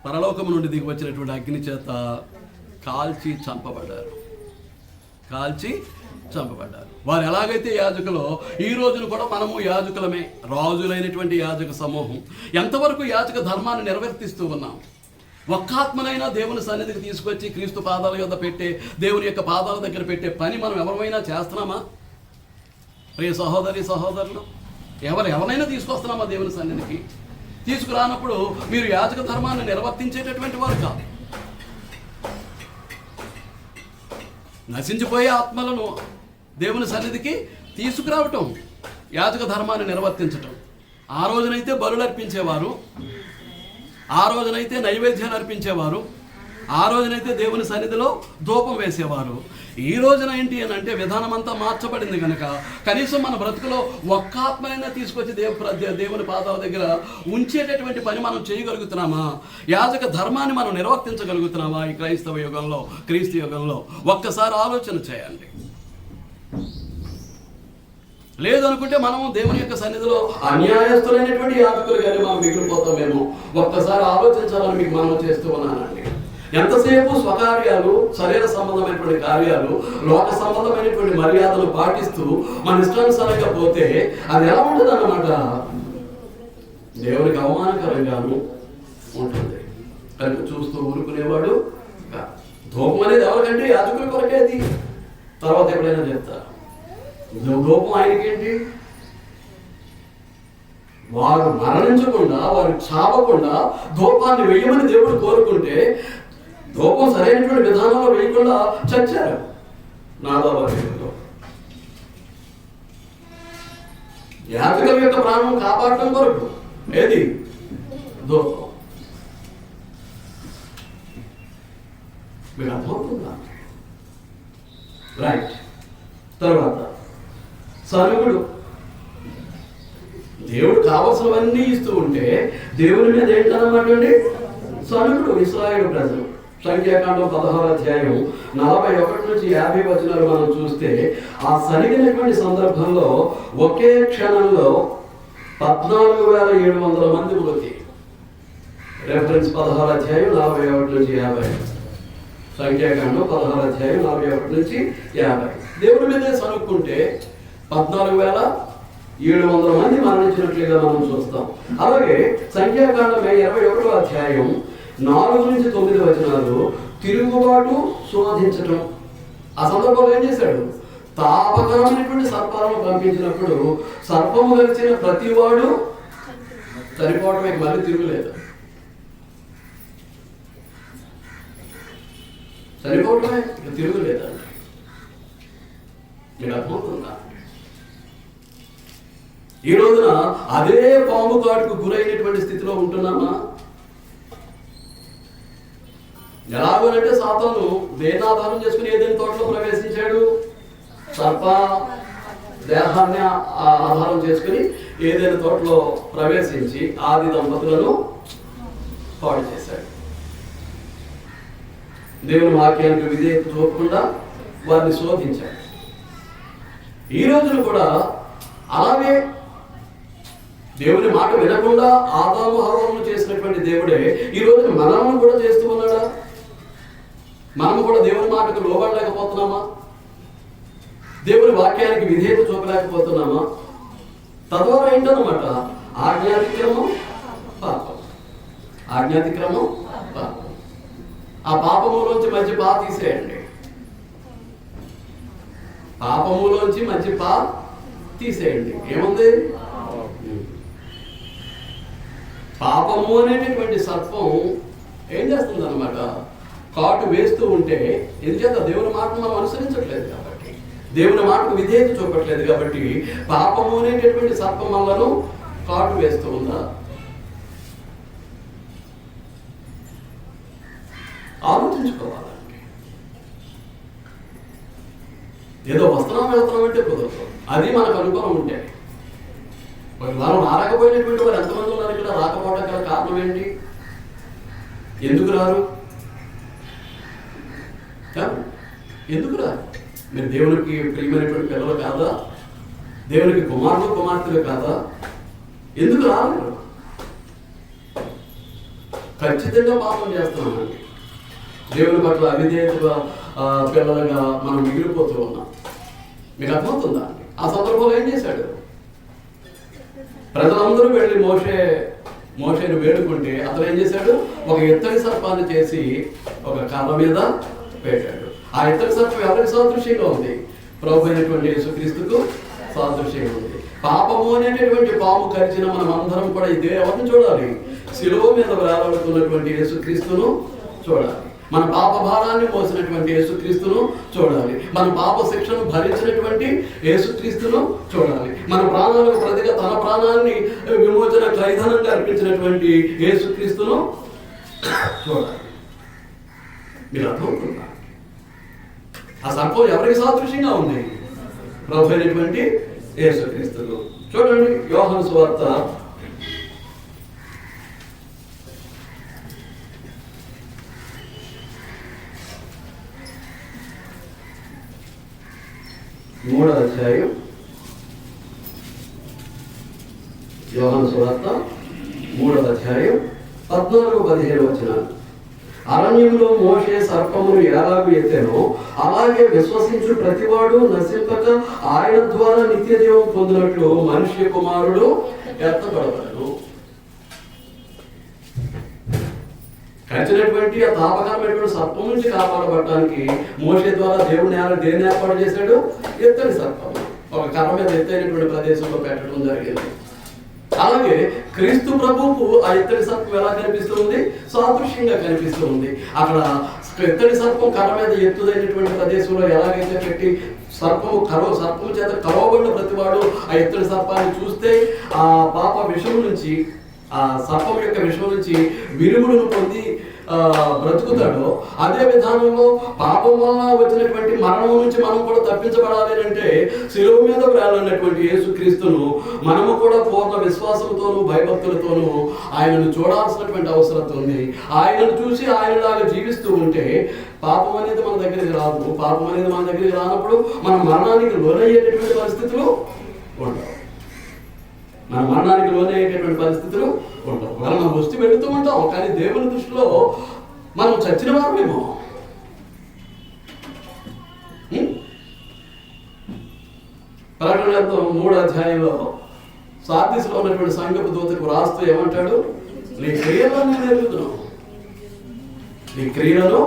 పరలోకము నుండి దిగి వచ్చినటువంటి అగ్ని చేత కాల్చి చంపబడ్డారు. వారు ఎలాగైతే యాజకులో, ఈ రోజున కూడా మనము యాజకులమే, రాజులైనటువంటి యాజక సమూహం. ఎంతవరకు యాజక ధర్మాన్ని నిర్వర్తిస్తూ ఉన్నాం? ఒక్క ఆత్మనైనా దేవుని సన్నిధికి తీసుకొచ్చి క్రీస్తు పాదాల యొద్ద పెట్టే, దేవుని యొక్క పాదాల దగ్గర పెట్టే పని మనం ఎవరైనా చేస్తున్నామా? ప్రియ సహోదరి సహోదరులు, ఎవరైనా తీసుకొస్తున్నామా దేవుని సన్నిధికి? తీసుకురానప్పుడు మీరు యాజక ధర్మాన్ని నిర్వర్తించేటటువంటి వారు కాదు. నశించిపోయే ఆత్మలను దేవుని సన్నిధికి తీసుకురావటం యాజక ధర్మాన్ని నిర్వర్తించటం. ఆ రోజునైతే బలులు అర్పించేవారు, ఆ రోజునైతే నైవేద్యాలు అర్పించేవారు, ఆ రోజునైతే దేవుని సన్నిధిలో ధూపం వేసేవారు. ఈ రోజున ఏంటి అని అంటే విధానం అంతా మార్చబడింది కనుక కనీసం మన బ్రతుకులో ఒక్క ఆత్మనైనా తీసుకొచ్చి దేవుని పాదాల దగ్గర ఉంచేటటువంటి పని మనం చేయగలుగుతున్నామా? యాజక ధర్మాన్ని మనం నిర్వర్తించగలుగుతున్నామా? ఈ క్రైస్తవ యుగంలో, క్రీస్తు యుగంలో ఒక్కసారి ఆలోచన చేయండి. లేదనుకుంటే మనం దేవుని యొక్క సన్నిధిలో అన్యాయస్తులైనటువంటి యాజకులుగానే మనం మిగిలిపోతామేమో. ఒక్కసారి ఆలోచించాలని మీకు మనం చేస్తూ ఉన్నానండి. ఎంతసేపు స్వకార్యాలు, శరీర సంబంధమైనటువంటి కార్యాలు, లోక సంబంధమైనటువంటి మర్యాదలు పాటిస్తూ మన ఇష్టానుసారంగా పోతే అది ఎలా ఉంటుంది అన్నమాట? దేవునికి అవమానకరంగాను ఉంటుంది. కనుక చూస్తూ ఊరుకునేవాడు. ధూపం అనేది ఎవరికంటే యాజకుల కొరకేది. తర్వాత ఎప్పుడైనా చెప్తారు ధూపం ఆయనకేంటి? వారు మరణించకుండా, వారు చావకుండా ధూపాన్ని వేయమని దేవుడు కోరుకుంటే ధూపం సరైనటువంటి విధానంలో వేయకుండా చచ్చారు నాదాబాలో. యాజకుల యొక్క ప్రాణం కాపాడటం కొరకు ఏది? ధూపం. మీరు అర్థమవుతుందా? రైట్. తర్వాత సనుగుడు. దేవుడు కావలసినవన్నీ ఇస్తూ ఉంటే దేవుని మీద ఏంటన్నమాట అండి? సనుగుడు. ఇశ్రాయేలు ప్రజలు సంఖ్యాకాండం 16 అధ్యాయం 41 నుంచి 50 వచనాలు మనం చూస్తే ఆ సరిగినటువంటి సందర్భంలో ఒకే క్షణంలో 14,700 మంది మృతి. రెఫరెన్స్ 16 అధ్యాయం 41 నుంచి 50. సంఖ్యాకాండం 16 అధ్యాయం 41 నుంచి 50. దేవుడి మీదే సనుక్కుంటే 14,700 మంది మరణించినట్లుగా మనం చూస్తాం. అలాగే సంఖ్యాకాండమే 21వ అధ్యాయం 4-9 వచనాలు తిరుగుబాటు శోధించటం. ఆ సందర్భంలో ఏం చేశాడు? తాపకరమైనటువంటి సర్పాలను పంపించినప్పుడు సర్పము గలిచిన ప్రతివాడు చనిపోవటమే, మళ్ళీ తిరుగులేదు. చనిపోవటమే, ఇక తిరుగులేదండి. మీరు అర్థమవుతుందా? ఈ రోజున అదే పాము కాటుకు గురైనటువంటి స్థితిలో ఉంటున్నామా? ఎలాగోనంటే సాతాను దేన్ని ఆధారం చేసుకుని ఏదైనా తోటలో ప్రవేశించాడు? సర్ప దేహాన్ని ఆధారం చేసుకుని ఏదైనా తోటలో ప్రవేశించి ఆది దంపతులను పాడు చేశాడు. దేవుని వాక్యానికి విధేయత చూపకుండా వారిని శోధించాడు. ఈ రోజున కూడా అలాగే దేవుని మాట వినకుండా ఆదాము హవ్వను చేసినటువంటి దేవుడే ఈ రోజు మనల్ని కూడా చేస్తూ ఉన్నాడా? మనము కూడా దేవుని మాటకు లోబడలేకపోతున్నామా? దేవుని వాక్యానికి విధేయత చూపలేకపోతున్నామా? తద్వారా ఏంటన్నమాట? ఆజ్ఞాతిక్రమం పాపం, ఆజ్ఞాతిక్రమం పాపం. ఆ పాపములోంచి మంచి పా తీసేయండి. పాపములోంచి మంచి పా తీసేయండి. ఏముంది? పాపము అనేటటువంటి సర్పం ఏం చేస్తుంది అన్నమాట? కాటు వేస్తూ ఉంటే ఎందుచేత? దేవుని మాటను మనం అనుసరించట్లేదు కాబట్టి, దేవుని మాటకు విధేయత చూపట్లేదు కాబట్టి పాపము అనేటటువంటి సర్పం మనలను కాటు వేస్తూ ఉందా? ఆలోచించుకోవాలండి. ఏదో వస్త్రం వెళ్తున్నాం అంటే కుదరదు. అది మనకు అనుకూలం ఉంటే. వారు రాకపోయినటువంటి వారు ఎంతమంది ఉన్నారు ఇక్కడ? రాకపోవడం గల కారణం ఏంటి? ఎందుకు రారు? ఎందుకు రారు? మీరు దేవునికి ప్రియమైనటువంటి పిల్లలు కాదా? దేవునికి కుమారులు కుమార్తెలు కాదా? ఎందుకు రారు? ఖచ్చితంగా పాపం చేస్తున్నామండి. దేవుని పట్ల అవిధేయతగా పిల్లలుగా మనం మిగిలిపోతూ ఉన్నాం. మీకు అర్థమవుతుందా? ఆ సందర్భంలో ఏం చేశాడు? ప్రజలందరూ వెళ్ళి మోషేను వేడుకుంటే అతను ఏం చేశాడు? ఒక ఇత్తడి సర్పాన్ని చేసి ఒక కర్ర మీద పెట్టాడు. ఆ ఇత్తడి సర్పం ఎవరికి సాదృశ్యంగా ఉంది? ప్రభు అయినటువంటి యేసుక్రీస్తుకు సాదృశ్యంగా ఉంది. పాపము అనేటటువంటి పాము కరిచిన మనం అందరం కూడా ఇదే ఎవరిని చూడాలి? శిలువ మీద వేలాడుతున్నటువంటి యేసుక్రీస్తును చూడాలి. మన పాప భారాన్ని మోసినటువంటి యేసుక్రీస్తును చూడాలి. మన పాప శిక్షను భరించినటువంటి యేసుక్రీస్తును చూడాలి. మన ప్రాణాలకు ప్రతిగా తన ప్రాణాన్ని విమోచన ఖైదనంగా అర్పించినటువంటి యేసుక్రీస్తును చూడాలి. మీరు అర్థమవుతుందా? ఆ సర్పం ఎవరికి సాదృశ్యంగా ఉంది? ప్రభు అయినటువంటి యేసుక్రీస్తును. చూడండి, యోహాను సువార్త 3వ అధ్యాయం. యోహాను సువార్త 3వ అధ్యాయం 14-15 వచనాలు. అరణ్యంలో మోషే సర్పమును ఎలాగూ ఎత్తెనో అలాగే విశ్వసించు ప్రతివాడు నశింపక ఆయన ద్వారా నిత్య జీవం పొందినట్లు మనుష్య కుమారుడు ఎత్తబడవలెను. కరిచినటువంటి ఆ తాపకరమైనటువంటి సర్పం నుంచి కాపాడబడటానికి మోషే ద్వారా దేవుడిని దేన్ని ఏర్పాటు చేశాడు? ఎత్తని సర్పం ఒక కర్ర మీద ఎత్తైనటువంటి ప్రదేశంలో పెట్టడం జరిగింది. అలాగే క్రీస్తు ప్రభువుకు ఆ ఎత్తడి సర్పం ఎలా కనిపిస్తుంది? సాదృశ్యంగా కనిపిస్తూ ఉంది. అక్కడ ఎత్తడి సర్పం కర్ర మీద ఎత్తుదైనటువంటి ప్రదేశంలో ఎలాగైతే పెట్టి సర్పము చేత కలవబడిన ప్రతివాడు ఆ ఎత్తడి సర్పాన్ని చూస్తే ఆ పాప విషం నుంచి, ఆ సర్పం యొక్క విషయం నుంచి విరుగుడును పొంది బ్రతుకుతాడో, అదే విధానంలో పాపం వల్ల వచ్చినటువంటి మరణం నుంచి మనం కూడా తప్పించబడాలి అంటే శిలువ మీద వేలాడినటువంటి యేసుక్రీస్తును మనము కూడా పూర్ణ విశ్వాసంతోనూ భయభక్తులతోనూ ఆయనను చూడాల్సినటువంటి అవసరం ఉంది. ఆయనను చూసి ఆయనలాగా జీవిస్తూ ఉంటే పాపం అనేది మన దగ్గరికి రాదు. పాపం అనేది మన దగ్గరికి రానప్పుడు మనం మరణానికి లోనయ్యేటటువంటి పరిస్థితులు ఉండవు. మన మరణానికి లోనయ్యేటటువంటి పరిస్థితులు ఉండవు. మనం వస్తూ వెళుతూ ఉంటాం, కానీ దేవుని దృష్టిలో మనం చచ్చిన వారమేమో. ప్రకటన గ్రంథం 3వ అధ్యాయంలో సార్దీసులో ఉన్నటువంటి సంఘపు దూతకు రాస్తూ ఏమంటాడు? నీ క్రియలను నేను ఎరుగుతున్నాను, నీ క్రియలను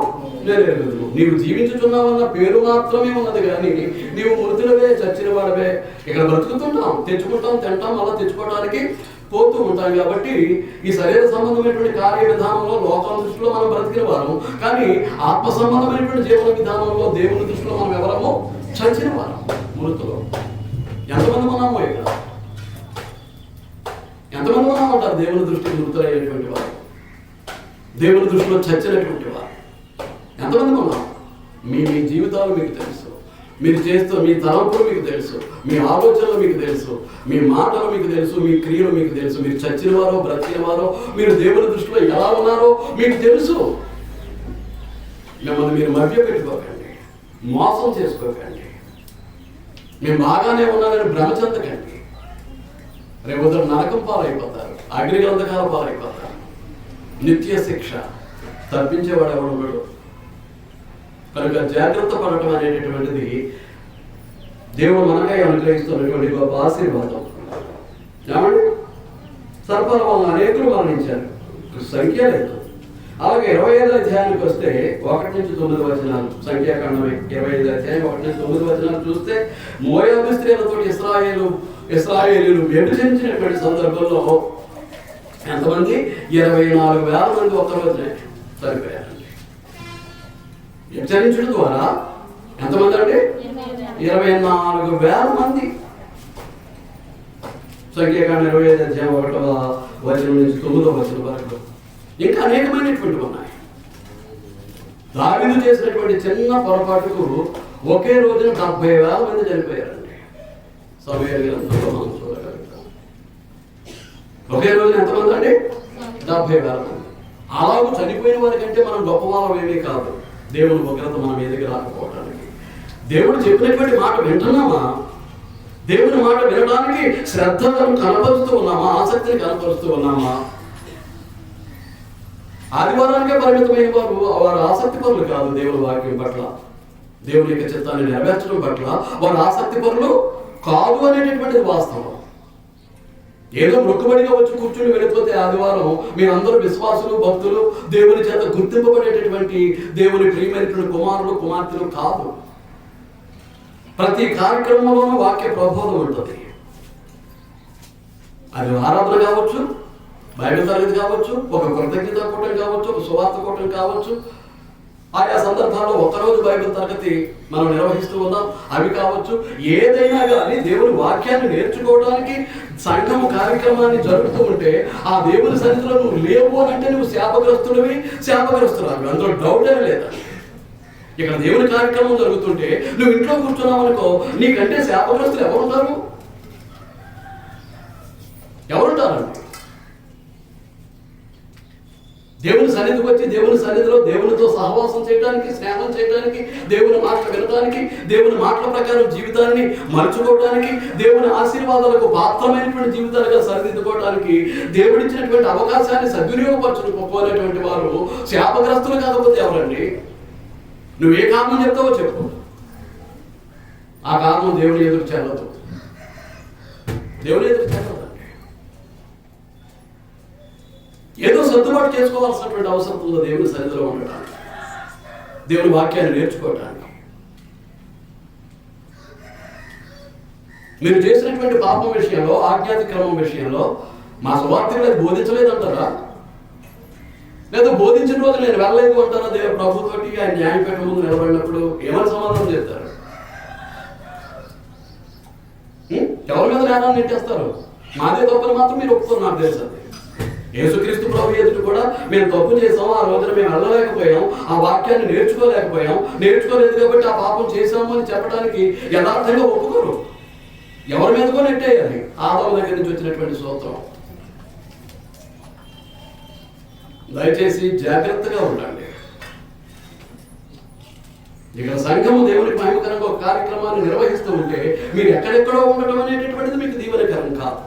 నేను ఎరుగుతున్నాను. నీవు జీవించుతున్నావన్న పేరు మాత్రమే ఉన్నది కానీ నీవు మృతులవే, చచ్చిన వాడవే. ఇక్కడ బ్రతుకుతుంటాం, తెచ్చుకుంటాం, తింటాం, అలా తెచ్చుకోవడానికి పోతూ ఉంటాం. కాబట్టి ఈ శరీర సంబంధమైనటువంటి కార్య విధానంలో లోకం దృష్టిలో మనం బ్రతికిన వారం, కానీ ఆత్మ సంబంధమైనటువంటి జీవన విధానంలో దేవుని దృష్టిలో మనం ఎవరమో చచ్చిన వారం, మృతులు. ఎంతమంది ఉన్నామో ఇక్కడ? ఎంతమంది ఉన్నామంటారు దేవుని దృష్టికి మృతులైనటువంటి వారు, దేవుని దృష్టిలో చచ్చినటువంటి వారు? ఎంతమంది ఉన్నాం? మీ జీవితాలు మీకు తెలుసు, మీరు చేస్తూ మీ తలంపులు మీకు తెలుసు, మీ ఆలోచనలు మీకు తెలుసు, మీ మాటలు మీకు తెలుసు, మీ క్రియలు మీకు తెలుసు. మీరు చచ్చిన వారో బ్రతికిన వారో, మీరు దేవుని దృష్టిలో ఎలా ఉన్నారో మీకు తెలుసు. మిమ్మల్ని మీరు మభ్య పెట్టుకోకండి, మోసం చేసుకోకండి, మేము బాగానే ఉన్నారని భ్రమ చెందకండి. రేపు నరకం పాలైపోతారు, అగ్నిగంధకాల పాలైపోతారు, నిత్య శిక్ష. తప్పించేవాడు ఎవడు? కనుక జాగ్రత్త పడటం అనేటటువంటిది దేవుడు మనకై అనుగ్రహిస్తున్నటువంటి గొప్ప ఆశీర్వాదం. ఏమండి? సర్పాల వల్ల అనేకులు మరణించారు, సంఖ్య లేదు. అలాగే 25వ అధ్యాయానికి వస్తే 1 నుంచి 9 వచనాలు, సంఖ్యాకాండమే 25వ అధ్యాయం 1 నుంచి 9 వచనాలు చూస్తే, మోయాబు స్త్రీలతో ఇశ్రాయేలీయులు వ్యభిచరించినటువంటి సందర్భంలో ఎంతమంది? 24,000 మంది ఒక్క రోజునే చనిపోయారండి. వ్యభిచరించడం ద్వారా ఎంతమంది అండి? 24,000 మంది. సంఖ్యాకాండ 25వ అధ్యాయం 1వ వచనం నుంచి 9వ వచనం వరకు ఇంకా అనేకమైనటువంటి ఉన్నాయి. దావీదు చేసినటువంటి చిన్న పొరపాటుకు ఒకే రోజున 70,000 మంది చనిపోయారండి. సమూయేలు గ్రంథంలో మనం చూడగలుగుతాం. ఒకే రోజున ఎంతమంది అండి? 70,000 మంది. అలాగూ చనిపోయిన వారి కంటే మనం గొప్పవాళ్ళం ఏమీ కాదు దేవుని ఉగ్రత మన మీదకి రాకపోవడానికి. దేవుడు చెప్పినటువంటి మాట వింటున్నామా? దేవుని మాట వినడానికి శ్రద్ధను కనపరుస్తూ ఉన్నామా? ఆసక్తిని కనపరుస్తూ ఉన్నామా? ఆదివారానికే పరిమితమైన వారు ఆసక్తి పరులు కాదు దేవుని వాక్యం పట్ల, దేవుని యొక్క చిత్తాన్ని నెరవేర్చడం పట్ల వారు ఆసక్తి పరులు కాదు అనేటటువంటిది వాస్తవం. ఏదో మొక్కుబడిగా వచ్చి కూర్చుని వెళ్ళిపోతే ఆదివారం మీరందరూ విశ్వాసులు, భక్తులు, దేవుని చేత గుర్తింపబడేటటువంటి దేవుని ప్రియమైనటువంటి కుమారులు, కుమార్తెలు కాదు. ప్రతి కార్యక్రమంలోనూ వాక్య ప్రబోధం ఉంటుంది. అది ఆరాధన కావచ్చు, బైబిల్ తరగతి కావచ్చు, ఒక కృతజ్ఞత కూటం కావచ్చు, ఒక సువార్త కూటం కావచ్చు. ఆయా సందర్భాల్లో ఒక్కరోజు బైబిల్ తరగతి మనం నిర్వహిస్తూ ఉన్నాం, అవి కావచ్చు. ఏదైనా కానీ దేవుని వాక్యాన్ని నేర్చుకోవడానికి సంఘము కార్యక్రమాన్ని జరుపుతూ ఉంటే ఆ దేవుని సన్నిధిలో నువ్వు లేవు అని అంటే నువ్వు శాపగ్రస్తుడివి, శాపగ్రస్తురాలు, అందులో డౌటే లేదా. ఇక్కడ దేవుని కార్యక్రమం జరుగుతుంటే నువ్వు ఇంట్లో కూర్చున్నావు అనుకో, నీకంటే శాపగ్రస్తులు ఎవరుంటారు? ఎవరుంటారండి? దేవుని సన్నిధికి వచ్చి దేవుని సన్నిధిలో దేవునితో సహవాసం చేయడానికి, స్నేహం చేయడానికి, దేవుని మాటలు వినడానికి, దేవుని మాటల ప్రకారం జీవితాన్ని మలుచుకోవడానికి, దేవుని ఆశీర్వాదాలకు పాత్రమైనటువంటి జీవితాలుగా సరిదిద్దుకోవడానికి దేవుడిచ్చినటువంటి అవకాశాన్ని సద్వినియోగపరచుకోలేటువంటి వారు శాపగ్రస్తులు కాకపోతే ఎవరండి? నువ్వు ఏ కారణం చెప్తావో చెప్పు, ఆ కారణం దేవుని ఎదురు చెల్లదు. దేవుని ఎదురు చెల్లదండి. ఏదో సర్దుబాటు చేసుకోవాల్సినటువంటి అవసరం ఉందో దేవుని సన్నిధిలో ఉండడానికి, దేవుని వాక్యాన్ని నేర్చుకోవడానికి. మీరు చేసినటువంటి పాపం విషయంలో, ఆజ్ఞాతిక్రమం విషయంలో మా సువార్తలు అది బోధించలేదంటారా? లేదా బోధించిన రోజు నేను వెళ్ళలేదు అంటారా? దేవుడు ప్రభుతోటి ఆయన న్యాయపీఠం ముందు నిలబడినప్పుడు ఏమైనా సమాధానం చేస్తారు? ఎవరి మీద నేరాన్ని నెట్టేస్తారు? మాదే తప్పని మాత్రం మీరు ఒప్పుకోరు. నాకు తెలుసు అది. యేసుక్రీస్తు ప్రభు ఎదుట కూడా మేము తప్పు చేసాం, ఆ రోజున మేము వెళ్ళలేకపోయాం, ఆ వాక్యాన్ని నేర్చుకోలేదు కాబట్టి ఆ పాపం చేశాము అని చెప్పడానికి యథార్థంగా ఒప్పుకోరు. ఎవరి మీదకో నెట్టేయాలి. ఆదాము దగ్గర నుంచి వచ్చినటువంటి సూత్రం. దయచేసి జాగ్రత్తగా ఉండండి. ఇక్కడ సంఘము దేవునికి మహిమకరంగా ఒక కార్యక్రమాన్ని నిర్వహిస్తూ ఉంటే మీరు ఎక్కడెక్కడో ఉండటం అనేటటువంటిది మీకు దీవెనకరం కాదు.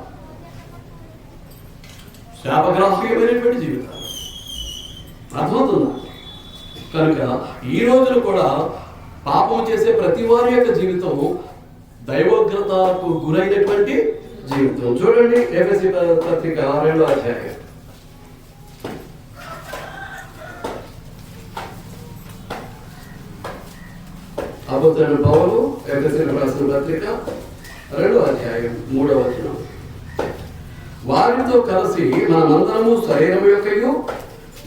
శాపగ్రాహ్యమైనటువంటి జీవితాలు అర్థమవుతుందా? కనుక ఈ రోజున కూడా పాపం చేసే ప్రతి వారి యొక్క జీవితం దైవోగ్రతకు గురైనటువంటి జీవితం. చూడండి ఎఫెసీ పత్రిక 2వ అధ్యాయం. అపోస్తలుడైన పౌలు ఎఫెసీయులకు రాసిన పత్రిక 2వ అధ్యాయం 3వ వచనం. వారితో కలిసి మనమందరము శరీరం యొక్కయు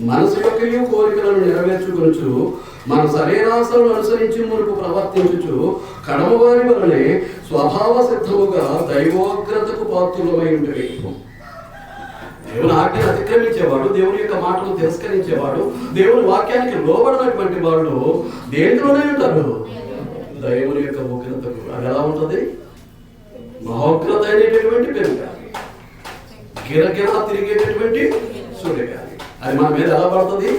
మనసు యొక్కయు కోరికలను నెరవేర్చుకొనుచు మన శరీరాశలను అనుసరించి మునుపు ప్రవర్తించుచు కడమవారి వలనే స్వభావ సిద్ధముగా దైవోగ్రతకు పాత్రులమై ఉంటుంది. దేవుని ఆజ్ఞను అతిక్రమించేవాడు, దేవుని యొక్క మాటలు తిరస్కరించేవాడు, దేవుని వాక్యానికి లోబడినటువంటి వాళ్ళు దేనిలోనే ఉంటారు? దైవుని యొక్క ఉగ్రతకు. అది ఎలా ఉంటుంది? మహోగ్రత అయినటువంటి పెరుగాలి, గిరగిరా తిరిగేటటువంటి సూర్యగాలి. అది మన మీద ఎలా పడుతుంది?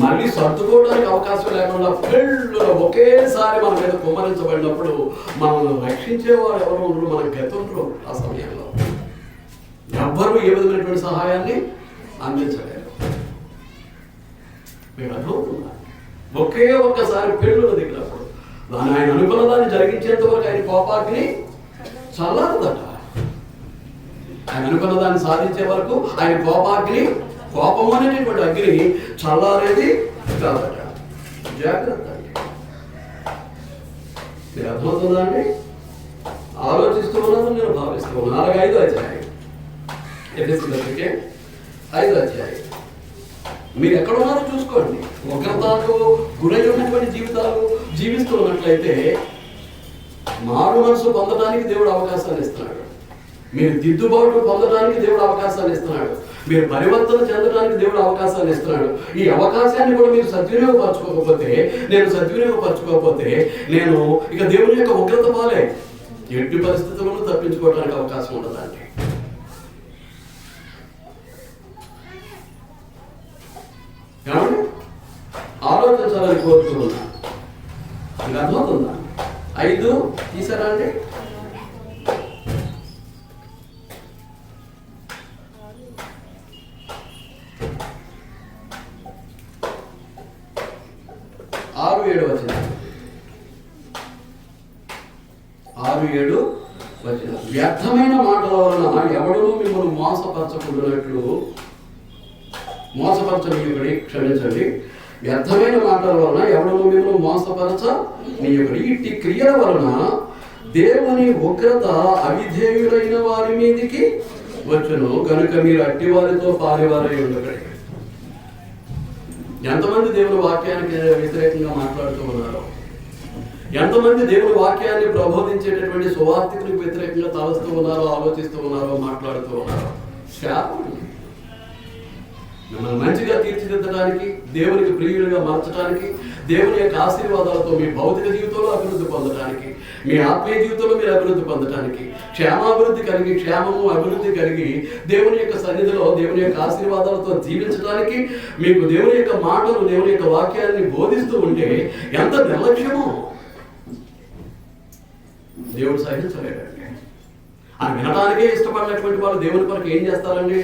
మళ్ళీ సర్దుకోవడానికి అవకాశం లేకుండా పెళ్ళులో ఒకేసారి మన మీద కుమ్మరించబడినప్పుడు మనల్ని రక్షించేవారు ఎవరు ఉండరు, మన గతంలో. ఆ సమయంలో ఎవ్వరూ ఏ విధమైనటువంటి సహాయాన్ని అందించలేరు. మీకు అర్థమవుతుందా? ఒకే ఒక్కసారి పెళ్ళులో దిగినప్పుడు ఆయన అనుకున్న దాన్ని జరిగించేంత వరకు ఆయన కోపాగ్ని చల్లారదట. ఆయన అనుకున్న దాన్ని సాధించే వరకు ఆయన కోపాగ్ని, కోపం అనేటటువంటి అగ్ని చల్లారేది కాదట. జాగ్రత్త అండి. మీరు అర్థమవుతుందా అండి? ఆలోచిస్తూ ఉన్నాను, నేను భావిస్తూ ఉన్నాను. 5వ అధ్యాయం ఎఫెసీ పత్రిక 5వ అధ్యాయం. మీరు ఎక్కడ ఉన్నారో చూసుకోండి. ఉగ్రతకు గురై ఉన్నటువంటి జీవితాలు జీవిస్తూ ఉన్నట్లయితే మారు మనసు పొందడానికి దేవుడు అవకాశాన్ని ఇస్తున్నాడు. మీరు దిద్దుబాటు పొందడానికి దేవుడు అవకాశాన్ని ఇస్తున్నాడు. మీరు పరివర్తన చెందడానికి దేవుడు అవకాశాన్ని ఇస్తున్నాడు. ఈ అవకాశాన్ని కూడా మీరు సద్వినియోగపరచుకోకపోతే, నేను ఇక దేవుని యొక్క ఉగ్రత పాలే. ఎట్టి పరిస్థితులను తప్పించుకోవడానికి అవకాశం ఉండదండి. ఆలోచించాలని కోరుతున్నా. మీకు అర్థమవుతుందా? 5 తీసారా అండి? ఆరు ఏడు వచనాలు. 6-7 వచనాలు. వ్యర్థమైన మాటల వలన ఎవడూ మిమ్మల్ని మోసపరచనీయుడి, క్షమించండి, వ్యర్థమైన మాటల వలన ఎవడూ మిమ్మల్ని మోసపరచనీయుడి. ఇట్టి క్రియల వలన దేవుని ఉగ్రత అవిధేయులైన వారి మీదికి వచ్చును కనుక మీరు అట్టి వారితో పాలివారై ఉండకండి. ఎంతమంది దేవుని వాక్యానికి వ్యతిరేకంగా మాట్లాడుతూ ఉన్నారో, ఎంతమంది దేవుని వాక్యాన్ని ప్రబోధించేటటువంటి సువార్తికులకు వ్యతిరేకంగా తలస్తూ ఉన్నారో, ఆలోచిస్తూ ఉన్నారో, మాట్లాడుతూ ఉన్నారో. శాపం. మిమ్మల్ని మంచిగా తీర్చిదిద్దడానికి, దేవునికి ప్రియులుగా మార్చడానికి, దేవుని యొక్క ఆశీర్వాదాలతో మీ భౌతిక జీవితంలో అభివృద్ధి పొందడానికి, మీ ఆత్మీయ జీవితంలో మీరు అభివృద్ధి పొందడానికి, క్షేమము అభివృద్ధి కలిగి దేవుని యొక్క సన్నిధిలో దేవుని యొక్క ఆశీర్వాదాలతో జీవించడానికి మీకు దేవుని యొక్క మాటలు, దేవుని యొక్క వాక్యాన్ని బోధిస్తూ ఉంటే ఎంత నిర్లక్ష్యమో దేవుడు సహించలేడండి. ఆ వినడానికే ఇష్టపడినటువంటి వాళ్ళు దేవుని కొరకు ఏం చేస్తారండి?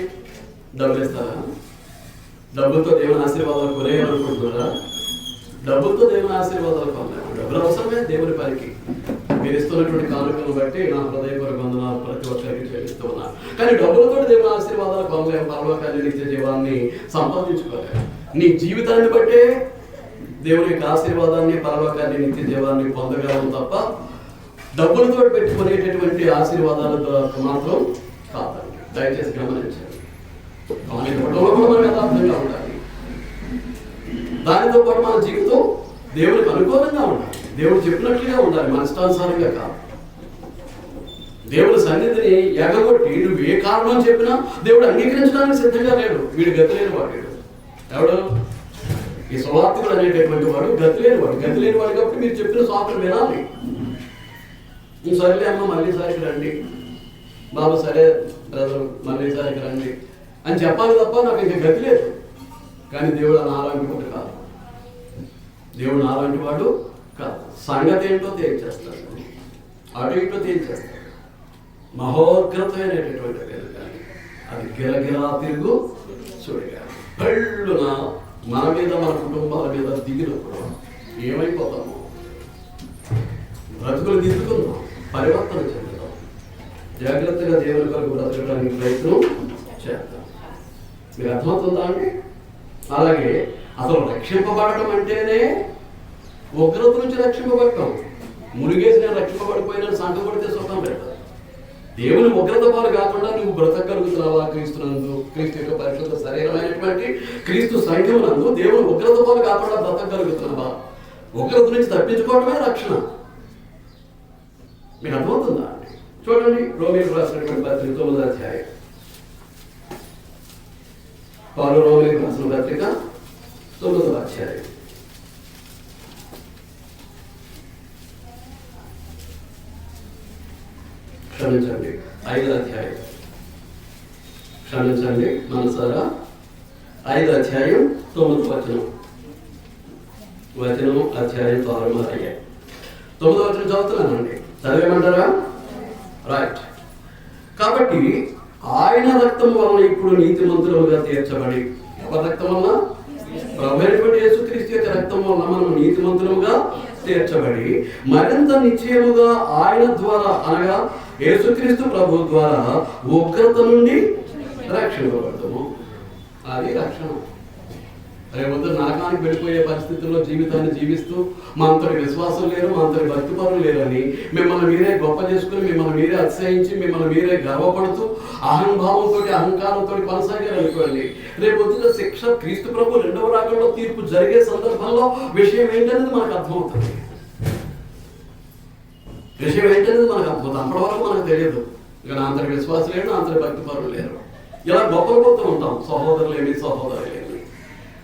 డబ్బులు ఇస్తారా? డబ్బులతో దేవుని ఆశీర్వాదాలు కొనేయాలనుకుంటున్నారా? డబ్బులతో దేవుని ఆశీర్వాదాలు పొందాలి. డబ్బులు అవసరమే దేవుని పనికి. మీరు ఇస్తున్నటువంటి కానుకలను బట్టి నా హృదయపూర్వక వందనాలు ప్రతి ఒక్కరికి చెల్లిస్తూ ఉన్నాను. కానీ డబ్బులతో దేవుని ఆశీర్వాదాలు పొందలేము. పరలోకాన్ని, నిత్య జీవాన్ని సంపాదించుకోలేము. నీ జీవితాన్ని బట్టే దేవుని యొక్క ఆశీర్వాదాన్ని, పరలోకాన్ని, నిత్య జీవాన్ని పొందగలము తప్ప డబ్బులతో పెట్టుకునేటటువంటి ఆశీర్వాదాలతో మాత్రం కాదండి. దయచేసి గమనించండి. యథార్థంగా ఉండాలి. దానితో పాటు మన జీవితం దేవునికి అనుకూలంగా ఉండాలి. దేవుడు చెప్పినట్లుగా ఉండాలి, మన ఇష్టానుసారంగా కాదు. దేవుని సన్నిధిని ఎగగొట్టి నువ్వు ఏ కారణం చెప్పినా దేవుడు అంగీకరించడానికి సిద్ధంగా లేడు. వీడు గతి లేని వాడు. ఎవడు? ఈ సువార్తికుడు అనేటటువంటి వాడు గతి లేని వాడు కాబట్టి మీరు చెప్పిన సాకులు వినాలి. సరేలే అమ్మ మళ్ళీసారికి రండి, బాబు సరే బ్రదర్ మళ్ళీసారికి రండి అని చెప్పాలి తప్ప నాకు ఇంకా గతి లేదు. కానీ దేవుడు నాలాంటి వాడు కాదు. దేవుడు నాలాంటి వాడు కాదు. సంగతి ఏంటో తేల్చేస్తాడు, అటు ఇటు తేల్చేస్తాడు. మహోగ్రతమైనటువంటి పేరు కానీ అది గిరగిరా తిరుగు చూడగా పెళ్ళున మన మీద, మన కుటుంబాల మీద దిగినప్పుడు ఏమైపోతాము? బ్రతుకులు దిద్దుకుందాం. పరివర్తన చెందుతాం. జాగ్రత్తగా దేవుని కొరకు బ్రతకడానికి ప్రయత్నం చేద్దాం. మీకు అర్థమవుతుందా అండి? అలాగే అసలు రక్షింపబడటం అంటేనే ఉగ్రత నుంచి రక్షింపబడటం. మునిగేసి నేను రక్షింపబడిపోయినా సంకపడితే సుఖం లేదు. దేవుని ఉగ్రత పాలు కాకుండా నువ్వు బ్రతకగలుగుతున్నావా? క్రీస్తునందు, క్రీస్తు యొక్క పరిశుద్ధ శరీరమైనటువంటి క్రీస్తు సంఘమునందు దేవుని ఉగ్రత పాలు కాకుండా బ్రతకగలుగుతున్నావా? ఉగ్రత నుంచి తప్పించుకోవడమే రక్షణ. మీకు అర్థమవుతుందా అండి? చూడండి, రోమీయులకు రాసినటువంటి పత్రిక 9వ అధ్యాయం. పౌలు రోమీయులకు రాసిన పత్రిక 9వ అధ్యాయం. క్షమించండి, 5వ అధ్యాయం. క్షమించండి మనసారా, 5వ అధ్యాయం 9వ వచనం. అధ్యాయం 6 అయ్యాయి. 9వ వచనం చదువుతున్నానండి, చదివేమంటారా? రైట్. కాబట్టి ఆయన రక్తం వలన ఇప్పుడు నీతిమంతులుగా తీర్చబడి, ఎవరి రక్తం వలన? ప్రభువైనటువంటి యేసుక్రీస్తు యొక్క రక్తం వలన మనం నీతిమంతులుగా తీర్చబడి మరింత నిశ్చయముగా ఆయన ద్వారా, అనగా యేసుక్రీస్తు ప్రభు ద్వారా ఉగ్రత నుండి రక్షింపబడతాము. అది రక్షణ. రేపొద్దు నరకానికి వెళ్ళిపోయే పరిస్థితుల్లో జీవితాన్ని జీవిస్తూ మా అంతటి విశ్వాసం లేరు, మా అంతటి భక్తిపరులు లేరని మిమ్మల్ని మీరే గొప్ప చేసుకుని, మిమ్మల్ని మీరే అతిశయించి, మిమ్మల్ని మీరే గర్వపడుతూ అహంభావంతో, అహంకారంతో కొనసాగారనుకోండి, రేపొద్దున శిక్ష, క్రీస్తు ప్రభు రెండవ రాకడలో తీర్పు జరిగే సందర్భంలో విషయం ఏంటనేది మనకు అర్థమవుతుంది. విషయం ఏంటనేది మనకు అర్థమవుతుంది. అప్పటి వరకు మనకు తెలియదు. ఇక నా అంతటి విశ్వాసం లేరు, నా అంతటి భక్తిపరులు లేరు, ఇలా గొప్పలు పోతూ ఉంటాం, సహోదరులేమి సహోదరులేమి.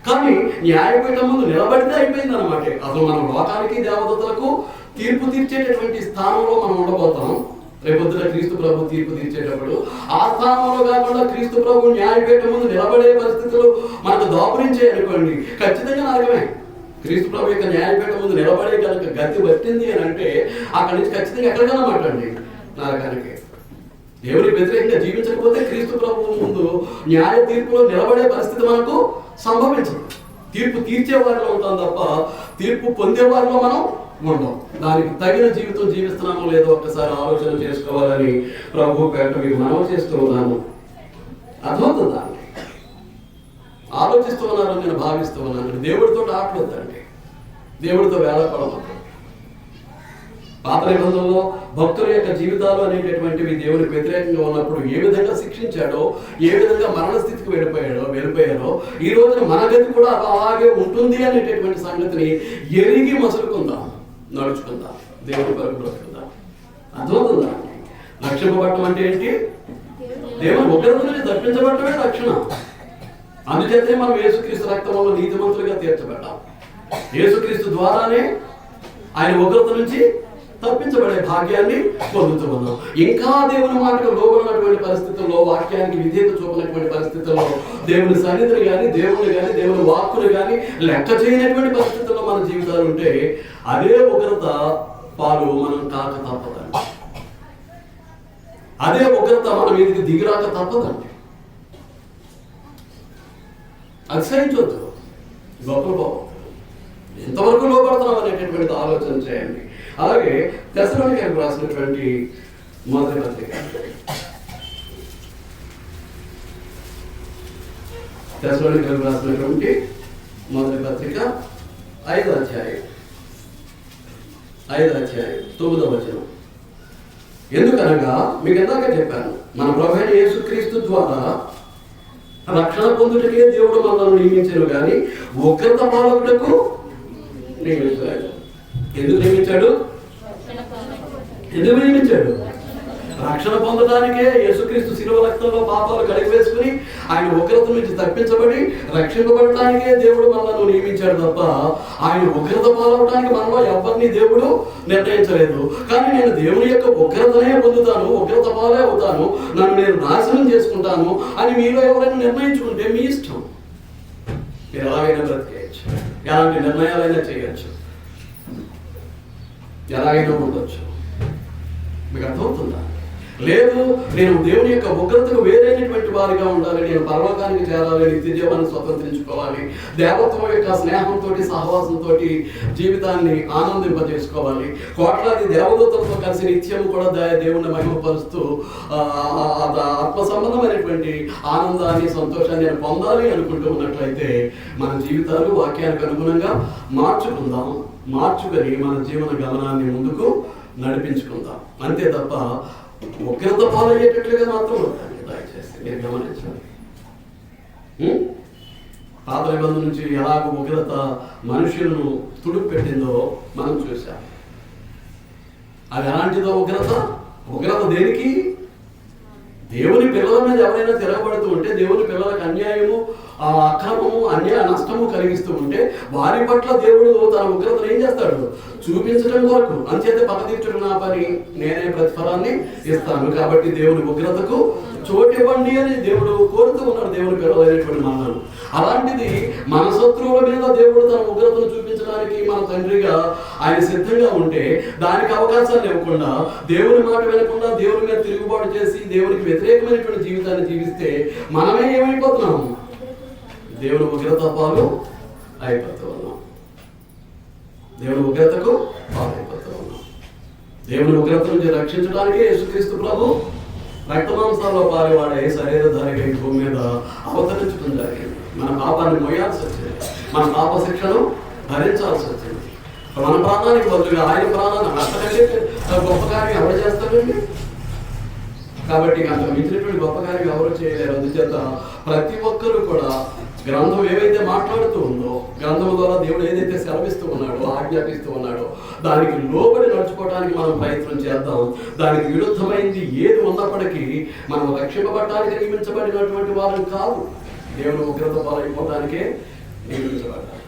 కానీ న్యాయపీఠం ముందు నిలబడితే అయిపోయింది అనమాట. అసలు మనం లోకానికి దేవదూతలకు తీర్పు తీర్చేటటువంటి స్థానంలో మనం ఉండబోతాం. రేపొద్దున క్రీస్తు ప్రభు తీర్పు తీర్చేటప్పుడు ఆ స్థానంలో కాకుండా క్రీస్తు ప్రభు న్యాయపీఠం ముందు నిలబడే పరిస్థితులు మనకు దాపురించే అనుకోండి, ఖచ్చితంగా నరకమే. క్రీస్తు ప్రభు యొక్క న్యాయపీఠం ముందు నిలబడే కనుక గతి పట్టింది అని అంటే అక్కడి నుంచి ఖచ్చితంగా ఎక్కడికన్నమాట అండి, నరకానికి. దేవునికి వ్యతిరేకంగా జీవించకపోతే క్రీస్తు ప్రభు ముందు న్యాయ తీర్పులో నిలబడే పరిస్థితి మనకు సంభవించదు. తీర్పు తీర్చే వారిలో ఉంటాం తప్ప తీర్పు పొందే వారిలో మనం ఉండం. దానికి తగిన జీవితం జీవిస్తున్నామో లేదో ఒక్కసారి ఆలోచన చేసుకోవాలని ప్రభు పేట మీకు మనవి చేస్తూ ఉన్నాను. అర్థమవుతుందా? ఆలోచిస్తూ ఉన్నారని నేను భావిస్తూ ఉన్నాను. దేవుడితో ఆటలొద్దండి, దేవుడితో వేళపడవద్దు. పాత నిబంధనలో భక్తుల యొక్క జీవితాలు అనేటటువంటివి దేవునికి వ్యతిరేకంగా ఉన్నప్పుడు ఏ విధంగా శిక్షించాడో, ఏ విధంగా మరణ స్థితికి వెళ్ళిపోయారో ఈ రోజున మన గతి కూడా అలాగే ఉంటుంది అనేటటువంటి సంగతిని ఎరిగి మసులుకుందాం, నడుచుకుందాం, దేవుడి కొరకు బ్రతుకుందాం. అర్థమవుతుందా? రక్షింపబడటం అంటే ఏంటి? దేవుని ఉగ్రత నుంచి తప్పించబడటమే రక్షణ. అందుచేతే మనం యేసుక్రీస్తు రక్తం వల్ల నీతిమంతులుగా తీర్చబడ్డాం. యేసుక్రీస్తు ద్వారానే ఆయన ఉగ్రత నుంచి తప్పించబడే భాగ్యాన్ని పొందుతూ ఉన్నాం. ఇంకా దేవుని మాటకు లోబడినటువంటి పరిస్థితుల్లో, వాక్యానికి విధేయత చూపినటువంటి పరిస్థితుల్లో, దేవుని సన్నిధిని కానీ, దేవుని కానీ, దేవుని వాక్కును కానీ లెక్క చేయనటువంటి పరిస్థితుల్లో మన జీవితాలు ఉంటే అదే ఉగ్రత పాలు మనం కాక తప్పదండి. అదే ఉగ్రత మన మీదకి దిగిరాక తప్పదండి. అతిశయించవద్దు, గొప్ప ఎంతవరకు లోపడుతున్నాం అనేటటువంటి ఆలోచన చేయండి. అలాగే తెస్సలోనికైలకు రాసినటువంటి మొదటి పత్రిక, తెస్సలోనికైలకు రాసినటువంటి మొదటి పత్రిక 5వ అధ్యాయం 9వ వచనం. ఎందుకనగా మీకు ఎందాక చెప్పాను, మన ప్రభువైన యేసుక్రీస్తు ద్వారా రక్షణ పొందుటకే దేవుడు మనల్ని నియమించాడు, కానీ ఉగ్రత పాలకుటకు నియమించలేదు. ఎందుకు నియమించాడు? రక్షణ పొందడానికే యేసుక్రీస్తు శిలువ రక్తంలో పాపాలు కడిగివేసుకుని ఆయన ఉగ్రత నుంచి తప్పించబడి రక్షింపబడటానికే దేవుడు మనల్ని నియమించాడు తప్ప ఆయన ఉగ్రత పాలవడానికి మనలో ఎవరిని దేవుడు నిర్ణయించలేదు. కానీ నేను దేవుని యొక్క ఉగ్రతనే పొందుతాను, ఉగ్రత పాలే అవుతాను, నన్ను నేను నాశనం చేసుకుంటాను అని మీలో ఎవరైనా నిర్ణయించుకుంటే మీ ఇష్టం. మీరు ఎలాగైనా బ్రతికేయచ్చు, ఎలాంటి నిర్ణయాలైనా చేయొచ్చు, ఎలాగైనా ఉండొచ్చు. మీకు అర్థమవుతుందా? లేదు నేను దేవుని యొక్క ఉగ్రతకు వేరైనటువంటి వారిగా ఉండాలి, నేను పరలోకానికి చేరాలి, నిత్య జీవాన్ని స్వతంత్రించుకోవాలి, దేవత్వం యొక్క స్నేహంతో సహవాసంతో జీవితాన్ని ఆనందింపజేసుకోవాలి, కోట్లాది దేవదూతలతో కలిసి నిత్యం కూడా దేవుణ్ణి మహిమపరుస్తూ ఆత్మ సంబంధమైనటువంటి ఆనందాన్ని సంతోషాన్ని నేను పొందాలి అనుకుంటూ ఉన్నట్లయితే మన జీవితాలు వాక్యానికి అనుగుణంగా మార్చుకొని మన జీవన గమనాన్ని ముందుకు నడిపించుకుందాం. అంతే తప్ప ఉగ్రత పాలయ్యేటట్లుగా మాత్రం ఉంటాను. దయచేసి మీరు గమనించాలి. పాత నిబంధన నుంచి ఎలాగ ఉగ్రత మనుషులను తుడుపు పెట్టిందో మనం చూసాం. అది ఎలాంటిదో ఉగ్రత దేనికి? దేవుని పిల్లల మీద ఎవరైనా తిరగబడుతూ ఉంటే, దేవుని పిల్లలకు అన్యాయము, అక్రమము, నష్టము కలిగిస్తూ ఉంటే వారి పట్ల దేవుడు తన ఉగ్రతను ఏం చేస్తాడు? చూపించడం కొరకు. అంచేతే పగతీర్చుడు నా పని, నేనే ప్రతిఫలాన్ని ఇస్తాను. కాబట్టి దేవుని ఉగ్రతకు చోటివ్వండి అని దేవుడు కోరుతూ ఉన్నాడు దేవుని పిల్లలైనటువంటి మనలను. అలాంటిది మన శత్రువుల మీద దేవుడు తన ఉగ్రతను చూపించడానికి మన తండ్రిగా ఆయన సిద్ధంగా ఉంటే, దానికి అవకాశాలు ఇవ్వకుండా, దేవుని మాట వినకుండా దేవుని మీద తిరుగుబాటు చేసి దేవునికి వ్యతిరేకమైనటువంటి జీవితాన్ని జీవిస్తే మనమే ఏమైపోతున్నాము? దేవుని ఉగ్రత పాలు అయిపోతూ ఉన్నాం. దేవుని ఉగ్రతకు పాలైపోతూ ఉన్నాం. దేవుని ఉగ్రత నుంచి రక్షించడానికి యేసుక్రీస్తు ప్రభు రక్తమాంసాల్లో పారేవాడే శరీరధారిగా ఈ భూమి మీద అవతరించడం జరిగింది. మన పాపాన్ని మోయాల్సి వచ్చింది, మన పాప శిక్షను భరించాల్సి వచ్చింది. మన ప్రాణానికి బదులుగా ఆయన ప్రాణాన్ని అంతకంటే గొప్ప కార్యం ఎవరు చేస్తారండి? కాబట్టి అంత మించినటువంటి గొప్ప కార్యం ఎవరు చేయలేరు. అందుచేత ప్రతి ఒక్కరూ కూడా గ్రంథం ఏవైతే మాట్లాడుతూ ఉందో, గ్రంథం ద్వారా దేవుడు ఏదైతే సెలవిస్తూ ఉన్నాడో, ఆజ్ఞాపిస్తూ ఉన్నాడో, దానికి లోబడి నడుచుకోవడానికి మనం ప్రయత్నం చేద్దాం. దానికి విరుద్ధమైంది ఏది ఉన్నప్పటికీ మనం రక్షింపబడటానికి నియమించబడినటువంటి వారు కాదు, దేవుని ఉగ్రత పాలైపోవడానికే నియమించబడ్డారు.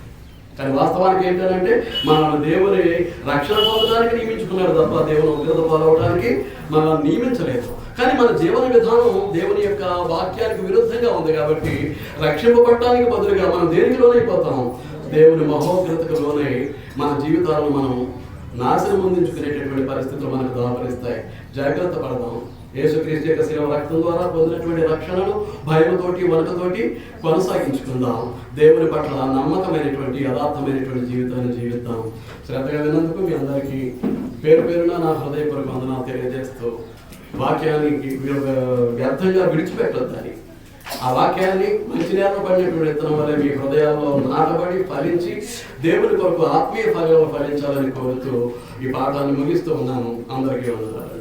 కానీ వాస్తవానికి ఏంటంటే మనల్ని దేవుని రక్షణ పొందడానికి నియమించుకున్నాడు తప్ప దేవుని ఉగ్రత పాలవడానికి మనల్ని నియమించలేదు. కానీ మన జీవన విధానం దేవుని యొక్క వాక్యానికి విరుద్ధంగా ఉంది కాబట్టి రక్షింపబడటానికి బదులుగా మనం దేనికి లోనైపోతాం? దేవుని మహోగ్రతకు లోనై మన జీవితాలను మనం నాశనం అందించుకునేటటువంటి పరిస్థితులు మనకు దాపరిస్తాయి. జాగ్రత్త పడదాం. యేసుక్రీస్తు యొక్క శిలువ రక్తం ద్వారా పొందినటువంటి రక్షణను భయముతోటి వణకతోటి కొనసాగించుకుందాం. దేవుని పట్ల నమ్మకమైనటువంటి యథార్థమైనటువంటి జీవితాన్ని జీవిద్దాం. శ్రద్ధగా విన్నందుకు మీ అందరికీ పేరు పేరున నా హృదయపూర్వక వందనాలు తెలియజేస్తూ, వాక్యానికి వ్యర్థంగా విడిచిపెట్టొద్దని, ఆ వాక్యాన్ని మంచి నేలలో పడినటువంటి విత్తనం వల్ల మీ హృదయాల్లో నాటబడి ఫలించి దేవుని కొరకు ఆత్మీయ ఫలాలు ఫలించాలని కోరుతూ ఈ పాఠాన్ని ముగిస్తూ ఉన్నాను. అందరికీ వందనాలు.